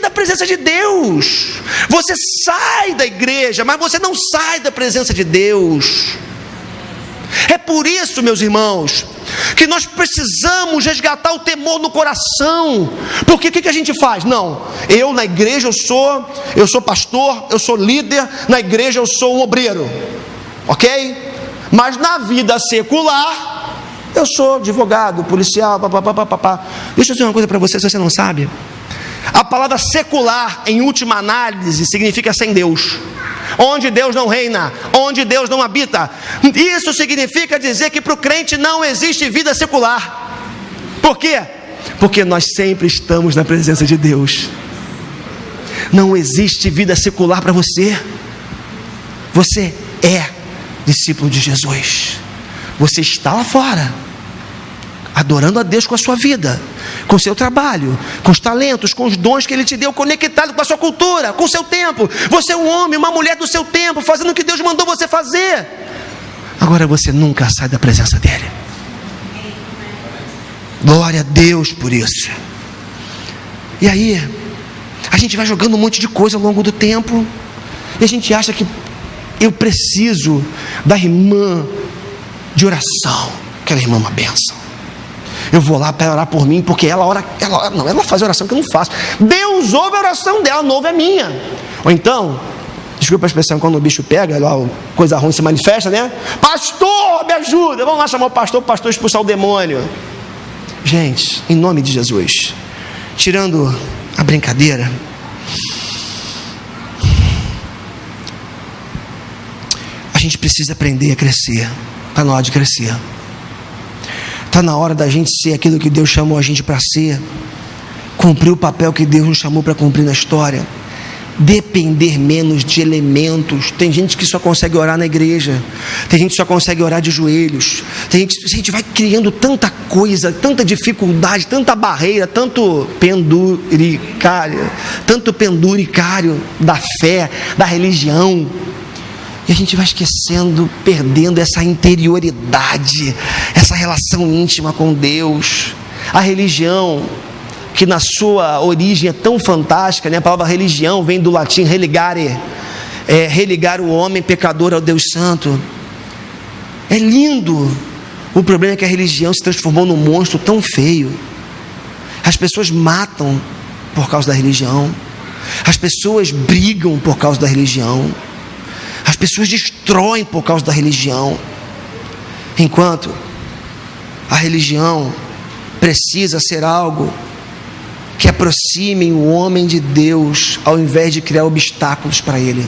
da presença de Deus. Você sai da igreja, mas você não sai da presença de Deus. É por isso, meus irmãos, que nós precisamos resgatar o temor no coração. Porque o que a gente faz? Não, eu na igreja eu sou pastor, eu sou líder, na igreja eu sou um obreiro, ok? Mas na vida secular eu sou advogado, policial, papapá. Deixa eu dizer uma coisa para você, se você não sabe. A palavra secular, em última análise, significa sem Deus. Onde Deus não reina, onde Deus não habita. Isso significa dizer que para o crente não existe vida secular. Por quê? Porque nós sempre estamos na presença de Deus. Não existe vida secular para você. Você é discípulo de Jesus. Você está lá fora, adorando a Deus com a sua vida, com o seu trabalho, com os talentos, com os dons que Ele te deu, conectado com a sua cultura, com o seu tempo. Você é um homem, uma mulher do seu tempo, fazendo o que Deus mandou você fazer. Agora você nunca sai da presença dEle. Glória a Deus por isso. E aí, a gente vai jogando um monte de coisa ao longo do tempo, e a gente acha que eu preciso da irmã de oração. Aquela irmã é uma bênção. Eu vou lá para orar por mim, porque ela faz oração que eu não faço. Deus ouve a oração dela, não ouve a minha. Ou então, desculpa a expressão, quando o bicho pega, lá, coisa ruim se manifesta, né? Pastor, me ajuda. Vamos lá chamar o pastor expulsar o demônio. Gente, em nome de Jesus, tirando a brincadeira, a gente precisa aprender a crescer. Está na hora de crescer. Está na hora da gente ser aquilo que Deus chamou a gente para ser, cumprir o papel que Deus nos chamou para cumprir na história, depender menos de elementos. Tem gente que só consegue orar na igreja, tem gente que só consegue orar de joelhos, a gente vai criando tanta coisa, tanta dificuldade, tanta barreira, tanto penduricário da fé, da religião. E a gente vai esquecendo, perdendo essa interioridade, essa relação íntima com Deus. A religião, que na sua origem é tão fantástica, né? A palavra religião vem do latim religare, religar o homem pecador ao Deus santo. É lindo. O problema é que a religião se transformou num monstro tão feio. As pessoas matam por causa da religião. As pessoas brigam por causa da religião. As pessoas destroem por causa da religião. Enquanto a religião precisa ser algo que aproxime o homem de Deus, ao invés de criar obstáculos para ele.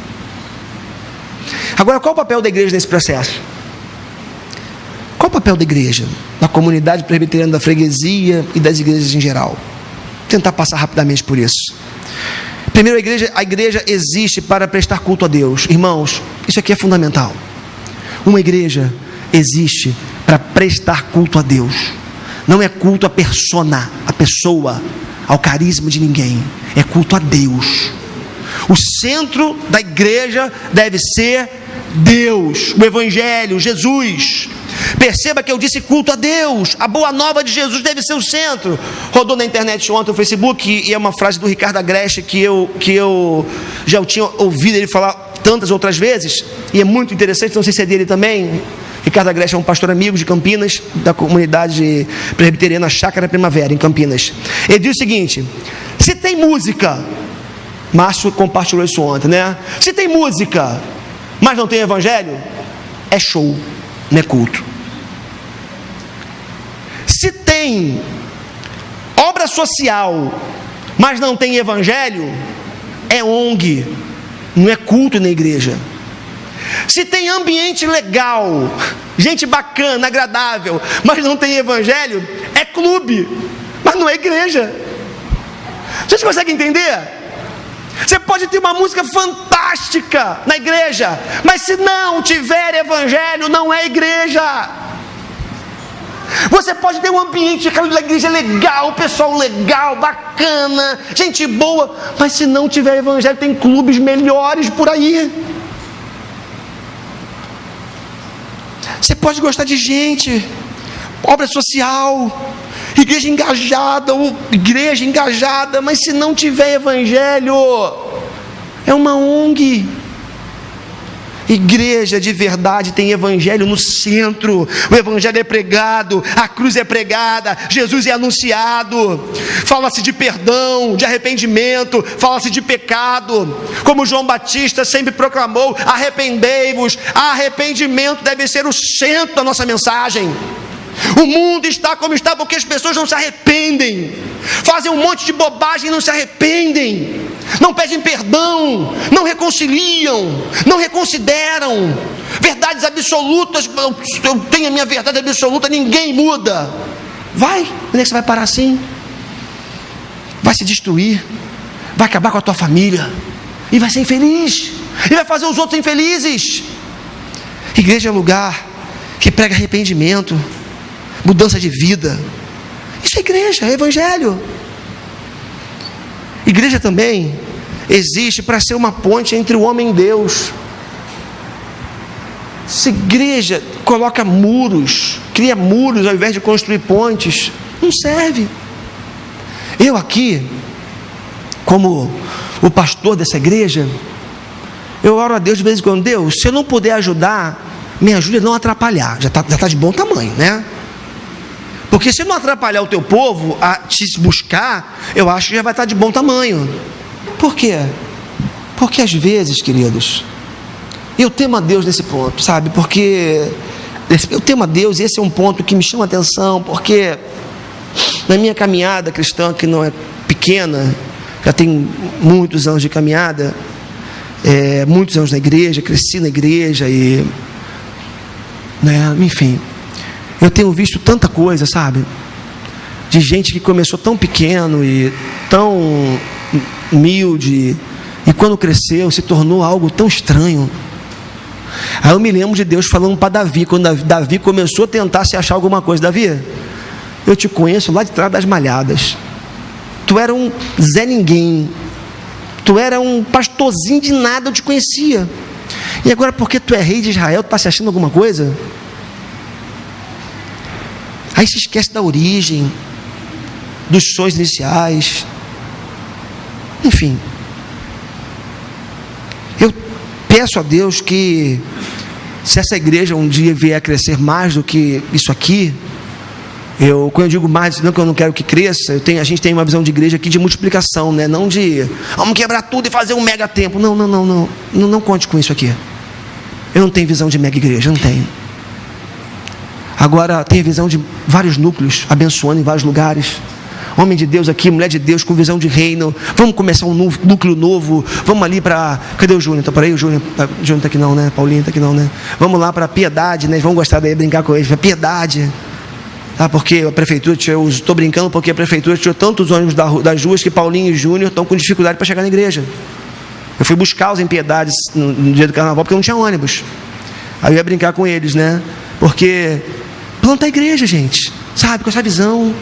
Agora, qual o papel da igreja nesse processo? Qual o papel da igreja, da comunidade presbiteriana da freguesia e das igrejas em geral? Vou tentar passar rapidamente por isso. Primeiro, a igreja existe para prestar culto a Deus. Irmãos, isso aqui é fundamental. Uma igreja existe para prestar culto a Deus. Não é culto à persona, à pessoa, ao carisma de ninguém. É culto a Deus. O centro da igreja deve ser Deus, o Evangelho, Jesus. Perceba que eu disse culto a Deus. A boa nova de Jesus deve ser o centro. Rodou na internet ontem no Facebook, e é uma frase do Ricardo Agreste que eu já tinha ouvido ele falar tantas outras vezes, e é muito interessante, não sei se é dele também. Ricardo Agreste é um pastor amigo de Campinas, da comunidade presbiteriana Chácara Primavera, em Campinas. Ele diz o seguinte: se tem música, Márcio compartilhou isso ontem, né? Se tem música, mas não tem evangelho, é show, não é culto. Se tem obra social, mas não tem evangelho, é ONG, não é culto na igreja. Se tem ambiente legal, gente bacana, agradável, mas não tem evangelho, é clube, mas não é igreja. Vocês conseguem entender? Você pode ter uma música fantástica na igreja, mas se não tiver evangelho, não é igreja. Você pode ter um ambiente, aquela igreja legal, pessoal legal, bacana, gente boa, mas se não tiver evangelho, tem clubes melhores por aí. Você pode gostar de gente, obra social, igreja engajada, mas se não tiver evangelho, é uma ONG. Igreja de verdade tem evangelho no centro. O evangelho é pregado, a cruz é pregada, Jesus é anunciado. Fala-se de perdão, de arrependimento, fala-se de pecado. Como João Batista sempre proclamou: arrependei-vos. Arrependimento deve ser o centro da nossa mensagem. O mundo está como está porque as pessoas não se arrependem, fazem um monte de bobagem e não se arrependem, não pedem perdão, não reconciliam, não reconsideram verdades absolutas. Eu tenho a minha verdade absoluta, ninguém muda. Onde é que você vai parar assim? Vai se destruir, vai acabar com a tua família, e vai ser infeliz, e vai fazer os outros infelizes. Igreja é lugar que prega arrependimento, mudança de vida. Isso é igreja, é evangelho. Igreja também existe para ser uma ponte entre o homem e Deus. Se a igreja coloca muros, cria muros ao invés de construir pontes, não serve. Eu aqui, como o pastor dessa igreja, eu oro a Deus de vez em quando: Deus, se eu não puder ajudar, me ajude a não atrapalhar. Já está de bom tamanho, né? Porque se não atrapalhar o teu povo a te buscar, eu acho que já vai estar de bom tamanho. Por quê? Porque às vezes, queridos, eu temo a Deus nesse ponto, sabe? Porque eu temo a Deus, e esse é um ponto que me chama a atenção, porque na minha caminhada cristã, que não é pequena, já tem muitos anos de caminhada, muitos anos na igreja, cresci na igreja e, enfim, eu tenho visto tanta coisa, sabe? De gente que começou tão pequeno e tão humilde, e quando cresceu se tornou algo tão estranho. Aí eu me lembro de Deus falando para Davi, quando Davi começou a tentar se achar alguma coisa: Davi, eu te conheço lá de trás das malhadas, tu era um Zé Ninguém, tu era um pastorzinho de nada, eu te conhecia, e agora porque tu é rei de Israel, tu está se achando alguma coisa? Aí se esquece da origem, dos sonhos iniciais. Enfim, eu peço a Deus que, Se essa igreja um dia vier a crescer mais do que isso aqui, quando eu digo mais, não que eu não quero que cresça, a gente tem uma visão de igreja aqui de multiplicação, né? Não de vamos quebrar tudo e fazer um mega templo. Não conte com isso aqui. Eu não tenho visão de mega igreja, não tenho. Agora tenho visão de vários núcleos, abençoando em vários lugares. Homem de Deus aqui, mulher de Deus com visão de reino. Vamos começar um núcleo novo. Vamos ali para... Cadê o Júnior? Está por aí? O Júnior está aqui não, né? Paulinho está aqui não, né? Vamos lá para Piedade, né? Vamos gostar daí, brincar com eles. Para Piedade. Porque a prefeitura estou brincando porque a prefeitura tirou tantos ônibus das ruas que Paulinho e Júnior estão com dificuldade para chegar na igreja. Eu fui buscá-los em Piedade no dia do carnaval porque não tinha ônibus. Aí eu ia brincar com eles, né? Porque planta a igreja, gente, sabe? Com essa visão,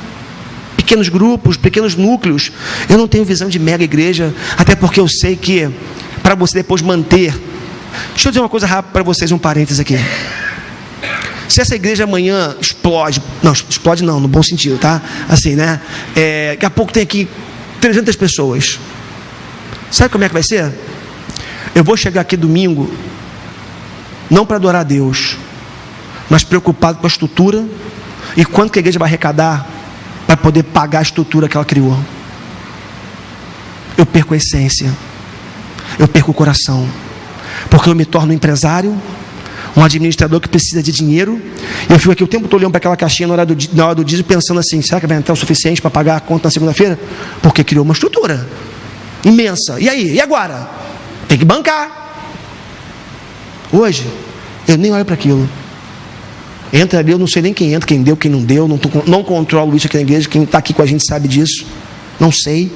pequenos grupos, pequenos núcleos. Eu não tenho visão de mega igreja, até porque eu sei que para você depois manter. Deixa eu dizer uma coisa rápida para vocês, um parênteses aqui. Se essa igreja amanhã explode não, no bom sentido, tá? Assim, né? Daqui a pouco tem aqui 300 pessoas. Sabe como é que vai ser? Eu vou chegar aqui domingo, não para adorar a Deus, mas preocupado com a estrutura e quanto que a igreja vai arrecadar para poder pagar a estrutura que ela criou. Eu perco a essência, eu perco o coração, porque eu me torno um empresário, um administrador que precisa de dinheiro. Eu fico aqui o tempo todo olhando para aquela caixinha na hora do dízimo, pensando assim: será que vai entrar o suficiente para pagar a conta na segunda-feira? Porque criou uma estrutura imensa. E aí? E agora? Tem que bancar. Hoje, eu nem olho para aquilo. Entra ali, eu não sei nem quem entra, quem deu, quem não deu. Não controlo isso aqui na igreja. Quem está aqui com a gente sabe disso. Não sei.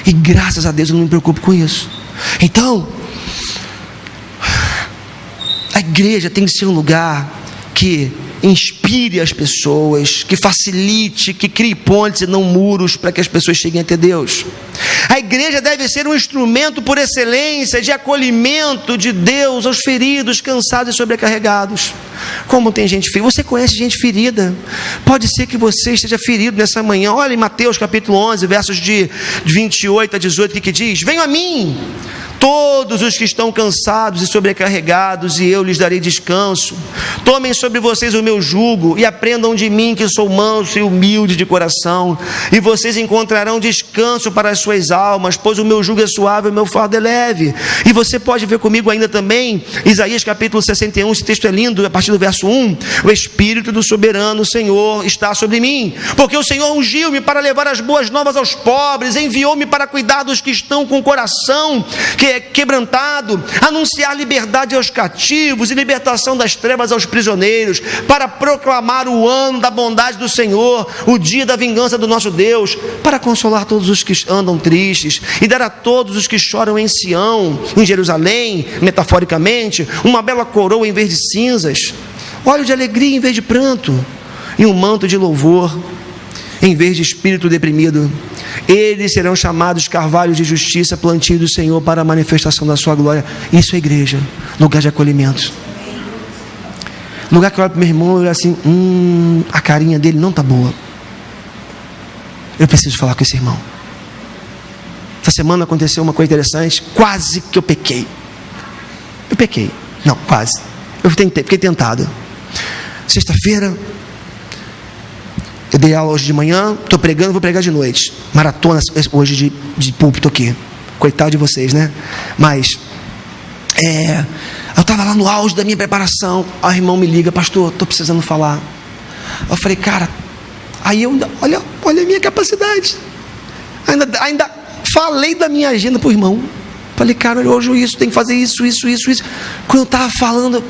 E graças a Deus eu não me preocupo com isso. Então, a igreja tem que ser um lugar que inspire as pessoas, que facilite, que crie pontes e não muros para que as pessoas cheguem até Deus. A igreja deve ser um instrumento por excelência de acolhimento de Deus aos feridos, cansados e sobrecarregados. Como tem gente ferida? Você conhece gente ferida? Pode ser que você esteja ferido nessa manhã. Olha em Mateus capítulo 11, versos de 28 a 18, que diz: venham a mim todos os que estão cansados e sobrecarregados, e eu lhes darei descanso. Tomem sobre vocês o meu jugo e aprendam de mim, que sou manso e humilde de coração, e vocês encontrarão descanso para as suas almas, pois o meu jugo é suave e o meu fardo é leve. E você pode ver comigo ainda também Isaías capítulo 61, esse texto é lindo, a partir do verso 1: o Espírito do soberano Senhor está sobre mim, porque o Senhor ungiu-me para levar as boas novas aos pobres, enviou-me para cuidar dos que estão com o coração quebrantado, anunciar liberdade aos cativos e libertação das trevas aos prisioneiros, para proclamar o ano da bondade do Senhor, o dia da vingança do nosso Deus, para consolar todos os que andam tristes e dar a todos os que choram em Sião, em Jerusalém, metaforicamente, uma bela coroa em vez de cinzas, óleo de alegria em vez de pranto, e um manto de louvor em vez de espírito deprimido. Eles serão chamados carvalhos de justiça, plantio do Senhor para a manifestação da sua glória. Isso é igreja, lugar de acolhimento. Lugar que eu olho para o meu irmão e olho assim: a carinha dele não está boa. Eu preciso falar com esse irmão. Essa semana aconteceu uma coisa interessante. Quase que eu pequei. Não, quase. Eu fiquei tentado. Sexta-feira, eu dei aula hoje de manhã, estou pregando, vou pregar de noite. Maratona hoje de púlpito aqui. Coitado de vocês, né? Mas eu estava lá no auge da minha preparação. Aí o irmão me liga: pastor, estou precisando falar. Eu falei: cara, aí eu olha a minha capacidade. Ainda falei da minha agenda para o irmão. Falei: cara, hoje isso, tem que fazer isso. Quando eu estava falando,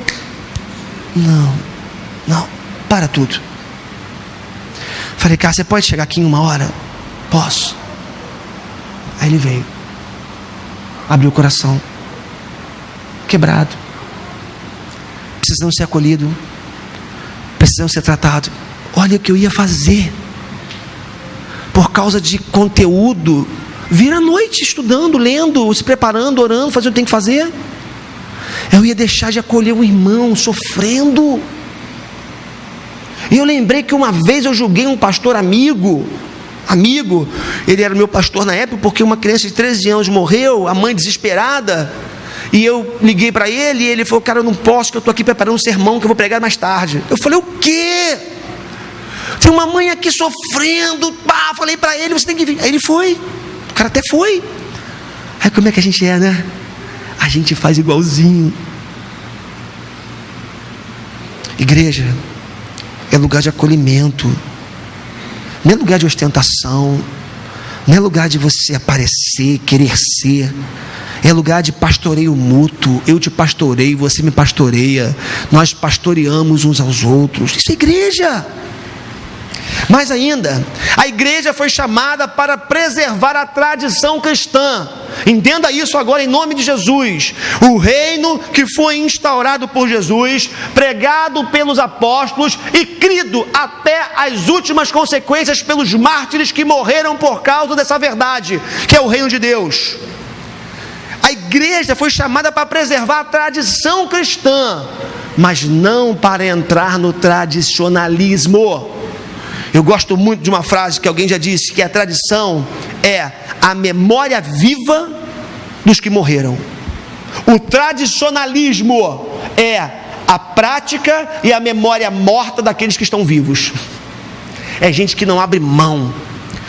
não, para tudo. Falei: cara, você pode chegar aqui em 1 hora? Posso. Aí ele veio, abriu o coração, quebrado, precisando ser acolhido, precisando ser tratado. Olha o que eu ia fazer, por causa de conteúdo, vir à noite estudando, lendo, se preparando, orando, fazendo o que tem que fazer. Eu ia deixar de acolher um irmão sofrendo. E eu lembrei que uma vez eu julguei um pastor amigo, ele era meu pastor na época, porque uma criança de 13 anos morreu, a mãe desesperada, E eu liguei para ele e ele falou: cara, eu não posso, que eu estou aqui preparando um sermão que eu vou pregar mais tarde. Eu falei: o quê? Tem uma mãe aqui sofrendo. Falei para ele: você tem que vir. Aí ele foi, o cara até foi. Aí como é que a gente é, né? A gente faz igualzinho. Igreja é lugar de acolhimento, não é lugar de ostentação, não é lugar de você aparecer, querer ser. É lugar de pastoreio mútuo. Eu te pastoreio, você me pastoreia. Nós pastoreamos uns aos outros. Isso é igreja. Mais ainda, a igreja foi chamada para preservar a tradição cristã. Entenda isso agora em nome de Jesus. O reino que foi instaurado por Jesus, pregado pelos apóstolos e crido até as últimas consequências pelos mártires que morreram por causa dessa verdade, que é o reino de Deus. A igreja foi chamada para preservar a tradição cristã, mas não para entrar no tradicionalismo. Eu gosto muito de uma frase que alguém já disse, que a tradição é a memória viva dos que morreram. O tradicionalismo é a prática e a memória morta daqueles que estão vivos. É gente que não abre mão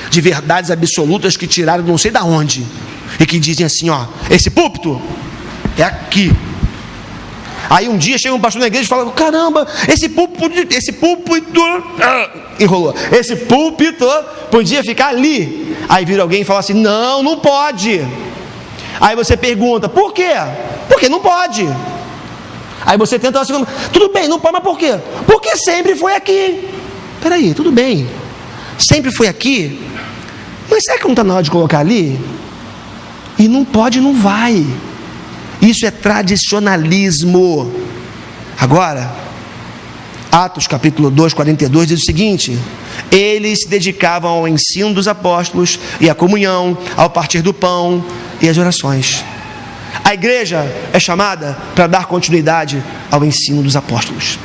de verdades absolutas que tiraram não sei da onde, e que dizem assim: ó, esse púlpito é aqui. Aí um dia chega um pastor na igreja e fala: caramba, esse púlpito enrolou, esse púlpito podia ficar ali. Aí vira alguém e fala assim: não pode. Aí você pergunta: por quê? Porque não pode. Aí você tenta assim: tudo bem, não pode, mas por quê? Porque sempre foi aqui. Peraí, tudo bem, sempre foi aqui, mas será que não está na hora de colocar ali? E não pode, não vai. Isso é tradicionalismo. Agora, Atos capítulo 2, 42 diz o seguinte: eles se dedicavam ao ensino dos apóstolos e à comunhão, ao partir do pão e às orações. A igreja é chamada para dar continuidade ao ensino dos apóstolos,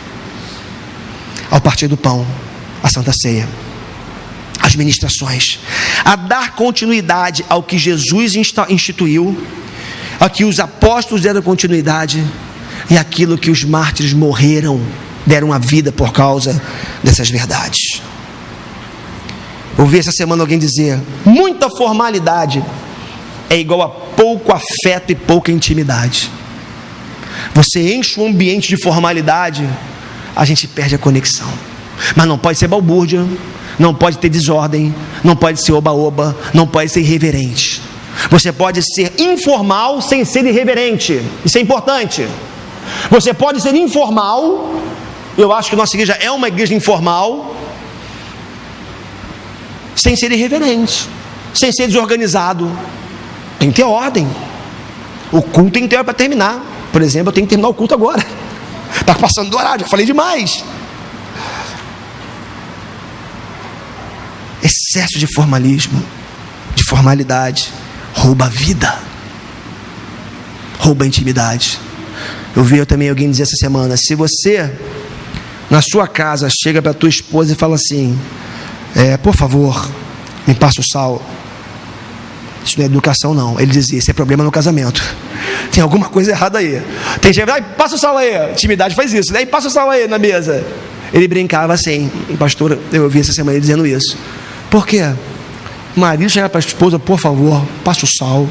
ao partir do pão, à Santa Ceia, às ministrações, a dar continuidade ao que Jesus instituiu, a que os apóstolos deram continuidade e aquilo que os mártires morreram, deram a vida por causa dessas verdades. Ouvi essa semana alguém dizer: muita formalidade é igual a pouco afeto e pouca intimidade. Você enche o ambiente de formalidade, a gente perde a conexão. Mas não pode ser balbúrdia, não pode ter desordem, não pode ser oba-oba, não pode ser irreverente. Você pode ser informal sem ser irreverente. Isso é importante. Você pode ser informal. Eu acho que nossa igreja é uma igreja informal, sem ser irreverente, sem ser desorganizado. Tem que ter ordem. O culto tem que ter hora para terminar. Por exemplo, eu tenho que terminar o culto agora. Está passando do horário, já falei demais. Excesso de formalismo, de formalidade, rouba a vida, rouba a intimidade. Eu vi também alguém dizer essa semana: se você na sua casa chega para a tua esposa e fala assim: por favor, me passa o sal. Isso não é educação, não. Ele dizia: isso é problema no casamento. Tem alguma coisa errada aí. Tem gente que passa o sal aí. Intimidade faz isso, né? Passa o sal aí na mesa. Ele brincava assim. O pastor, eu ouvi essa semana ele dizendo isso. Por quê? O marido chega para a esposa: por favor, passa o sal.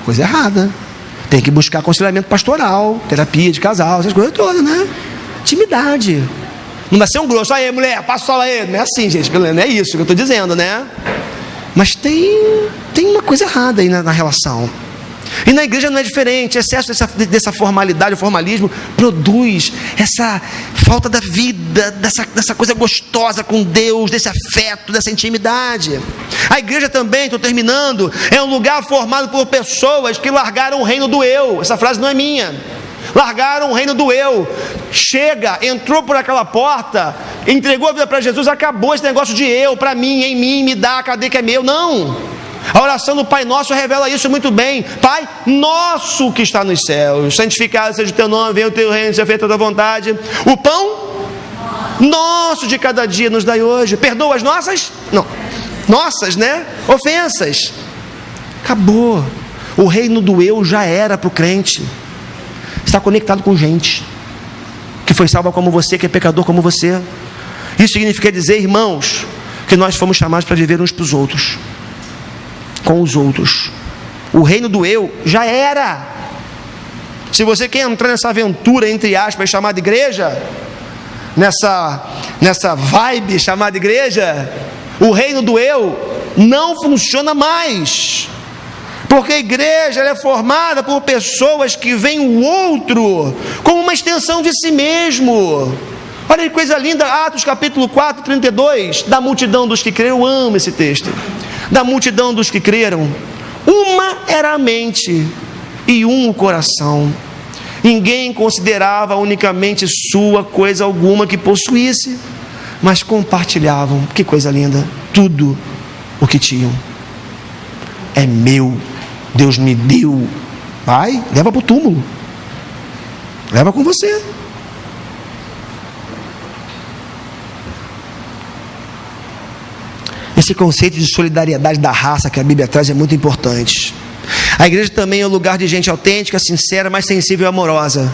Coisa errada. Tem que buscar aconselhamento pastoral, terapia de casal, essas coisas todas, né? Intimidade. Não vai ser um grosso: aí mulher, passa o sal aí. Não é assim, gente, não é isso que eu estou dizendo, né? Mas tem uma coisa errada aí na relação. E na igreja não é diferente. Excesso dessa formalidade, o formalismo produz essa falta da vida, dessa coisa gostosa com Deus, desse afeto, dessa intimidade. A igreja também, estou terminando, é um lugar formado por pessoas que largaram o reino do eu. Essa frase não é minha. Largaram o reino do eu. Chega, entrou por aquela porta, entregou a vida para Jesus, acabou esse negócio de eu, para mim, em mim, me dá, cadê que é meu? Não. A oração do Pai Nosso revela isso muito bem. Pai nosso que está nos céus, santificado seja o teu nome, venha o teu reino, seja feita a tua vontade. O pão nosso de cada dia nos dai hoje. Perdoa as nossas ofensas. Acabou. O reino do eu já era para o crente. Está conectado com gente que foi salva como você, que é pecador como você. Isso significa dizer, irmãos, que nós fomos chamados para viver uns para os outros, com os outros. O reino do eu já era. Se você quer entrar nessa aventura, entre aspas, chamada igreja, nessa vibe chamada igreja, o reino do eu não funciona mais. Porque a igreja ela é formada por pessoas que veem o outro como uma extensão de si mesmo. Olha que coisa linda, Atos capítulo 4, 32, da multidão dos que creram. Eu amo esse texto. Da multidão dos que creram, uma era a mente e um o coração. Ninguém considerava unicamente sua coisa alguma que possuísse, mas compartilhavam, que coisa linda, tudo o que tinham. É meu, Deus me deu. Vai, leva para o túmulo, leva com você. Esse conceito de solidariedade da raça que a Bíblia traz é muito importante. A igreja também é um lugar de gente autêntica, sincera, mas sensível e amorosa.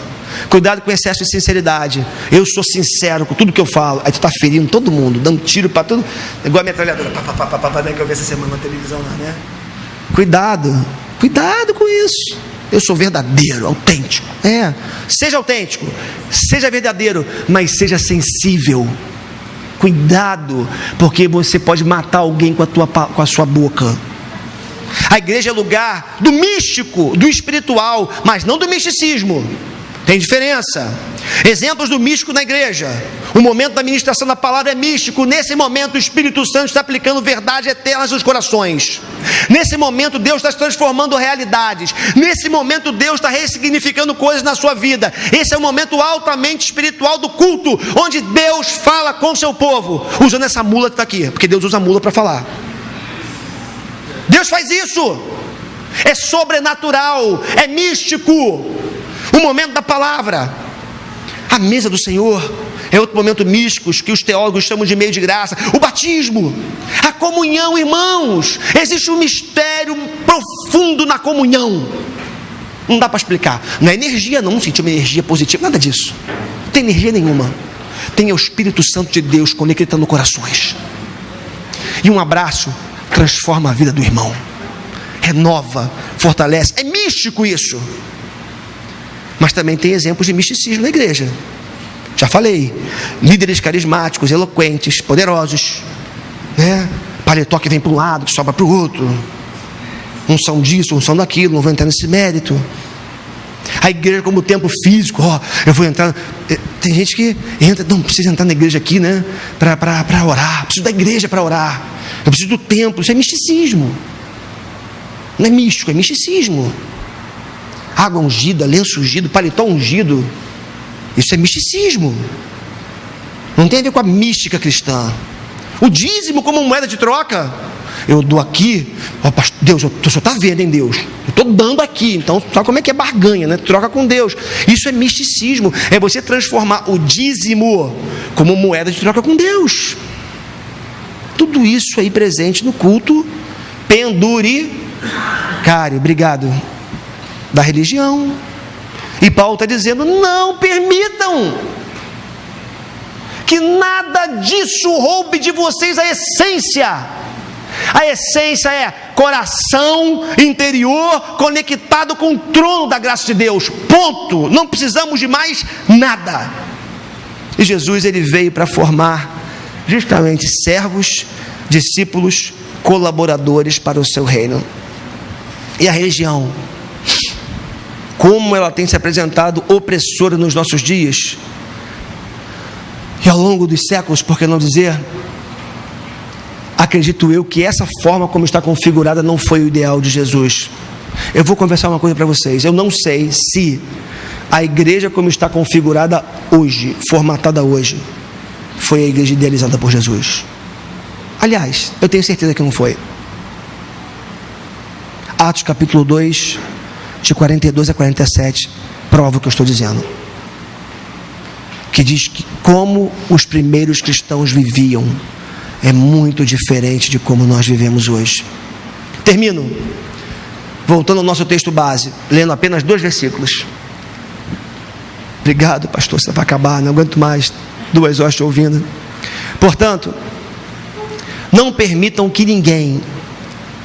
Cuidado com o excesso de sinceridade. Eu sou sincero com tudo que eu falo. Aí tu está ferindo todo mundo, dando tiro para tudo. Igual a metralhadora, que eu vi essa semana na televisão lá, né? Cuidado com isso. Eu sou verdadeiro, autêntico. Seja autêntico, seja verdadeiro, mas seja sensível. Cuidado, porque você pode matar alguém com a sua boca. A igreja é lugar do místico, do espiritual, mas não do misticismo. Tem diferença. Exemplos do místico na igreja. O momento da ministração da palavra é místico. Nesse momento o Espírito Santo está aplicando verdades eternas nos corações. Nesse momento Deus está transformando realidades. Nesse momento Deus está ressignificando coisas na sua vida. Esse é o momento altamente espiritual do culto, onde Deus fala com o seu povo, usando essa mula que está aqui, porque Deus usa a mula para falar. Deus faz isso. É sobrenatural, é místico. O momento da palavra. A mesa do Senhor é outro momento místico, que os teólogos chamam de meio de graça. O batismo, a comunhão, irmãos. Existe um mistério profundo na comunhão. Não dá para explicar. Não é energia, não sentir uma energia positiva, nada disso. Não tem energia nenhuma. Tem o Espírito Santo de Deus conectando corações. E um abraço transforma a vida do irmão, renova, fortalece. É místico isso. Mas também tem exemplos de misticismo na igreja. Já falei, líderes carismáticos, eloquentes, poderosos, né? Paletó que vem para um lado, que sobra para o outro, unção disso, unção daquilo. Não vou entrar nesse mérito. A igreja como templo físico. Eu vou entrar. Tem gente que entra, não precisa entrar na igreja aqui, né? Para orar. Preciso da igreja para orar. Eu preciso do templo. Isso é misticismo. Não é místico, é misticismo. Água ungida, lenço ungido, paletó ungido. Isso é misticismo. Não tem a ver com a mística cristã. O dízimo como moeda de troca. Eu dou aqui, pastor, Deus, o senhor está vendo, hein, Deus? Eu estou dando aqui, então sabe como é que é barganha, né? Troca com Deus. Isso é misticismo. É você transformar o dízimo como moeda de troca com Deus. Tudo isso aí presente no culto penduricário, obrigado, da religião. E Paulo está dizendo, não permitam que nada disso roube de vocês a essência. A essência é coração interior conectado com o trono da graça de Deus, ponto. Não precisamos de mais nada. E Jesus, ele veio para formar justamente servos, discípulos, colaboradores para o seu reino. E a religião, como ela tem se apresentado opressora nos nossos dias, e ao longo dos séculos, por que não dizer, acredito eu que essa forma como está configurada não foi o ideal de Jesus. Eu vou conversar uma coisa para vocês. Eu não sei se a igreja como está configurada hoje, formatada hoje, foi a igreja idealizada por Jesus. Aliás, eu tenho certeza que não foi. Atos capítulo 2, de 42 a 47, prova o que eu estou dizendo. Que diz que como os primeiros cristãos viviam é muito diferente de como nós vivemos hoje. Termino. voltando ao nosso texto base, lendo apenas 2 versículos. Obrigado, pastor, você vai acabar, não aguento mais 2 horas te ouvindo. Portanto, não permitam que ninguém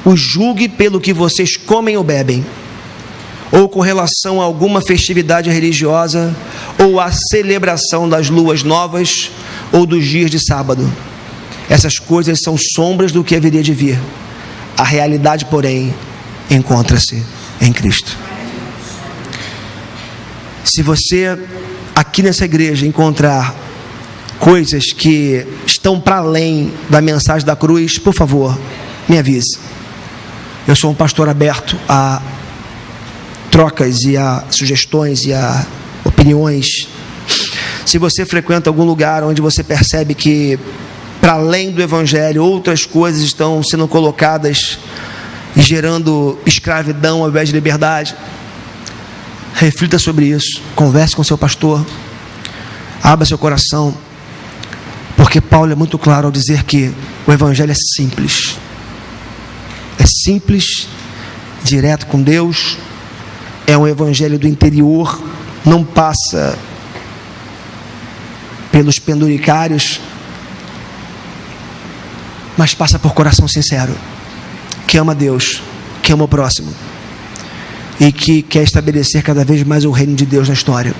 os julgue pelo que vocês comem ou bebem, ou com relação a alguma festividade religiosa, ou a celebração das luas novas, ou dos dias de sábado. Essas coisas são sombras do que haveria de vir. A realidade, porém, encontra-se em Cristo. Se você aqui nessa igreja encontrar coisas que estão para além da mensagem da cruz, por favor, me avise. Eu sou um pastor aberto a trocas e a sugestões e a opiniões. Se você frequenta algum lugar onde você percebe que para além do evangelho outras coisas estão sendo colocadas e gerando escravidão ao invés de liberdade, reflita sobre isso, converse com seu pastor, abra seu coração, porque Paulo é muito claro ao dizer que o evangelho é simples, direto com Deus, é um evangelho do interior, não passa pelos penduricários, mas passa por coração sincero, que ama Deus, que ama o próximo, e que quer estabelecer cada vez mais o reino de Deus na história.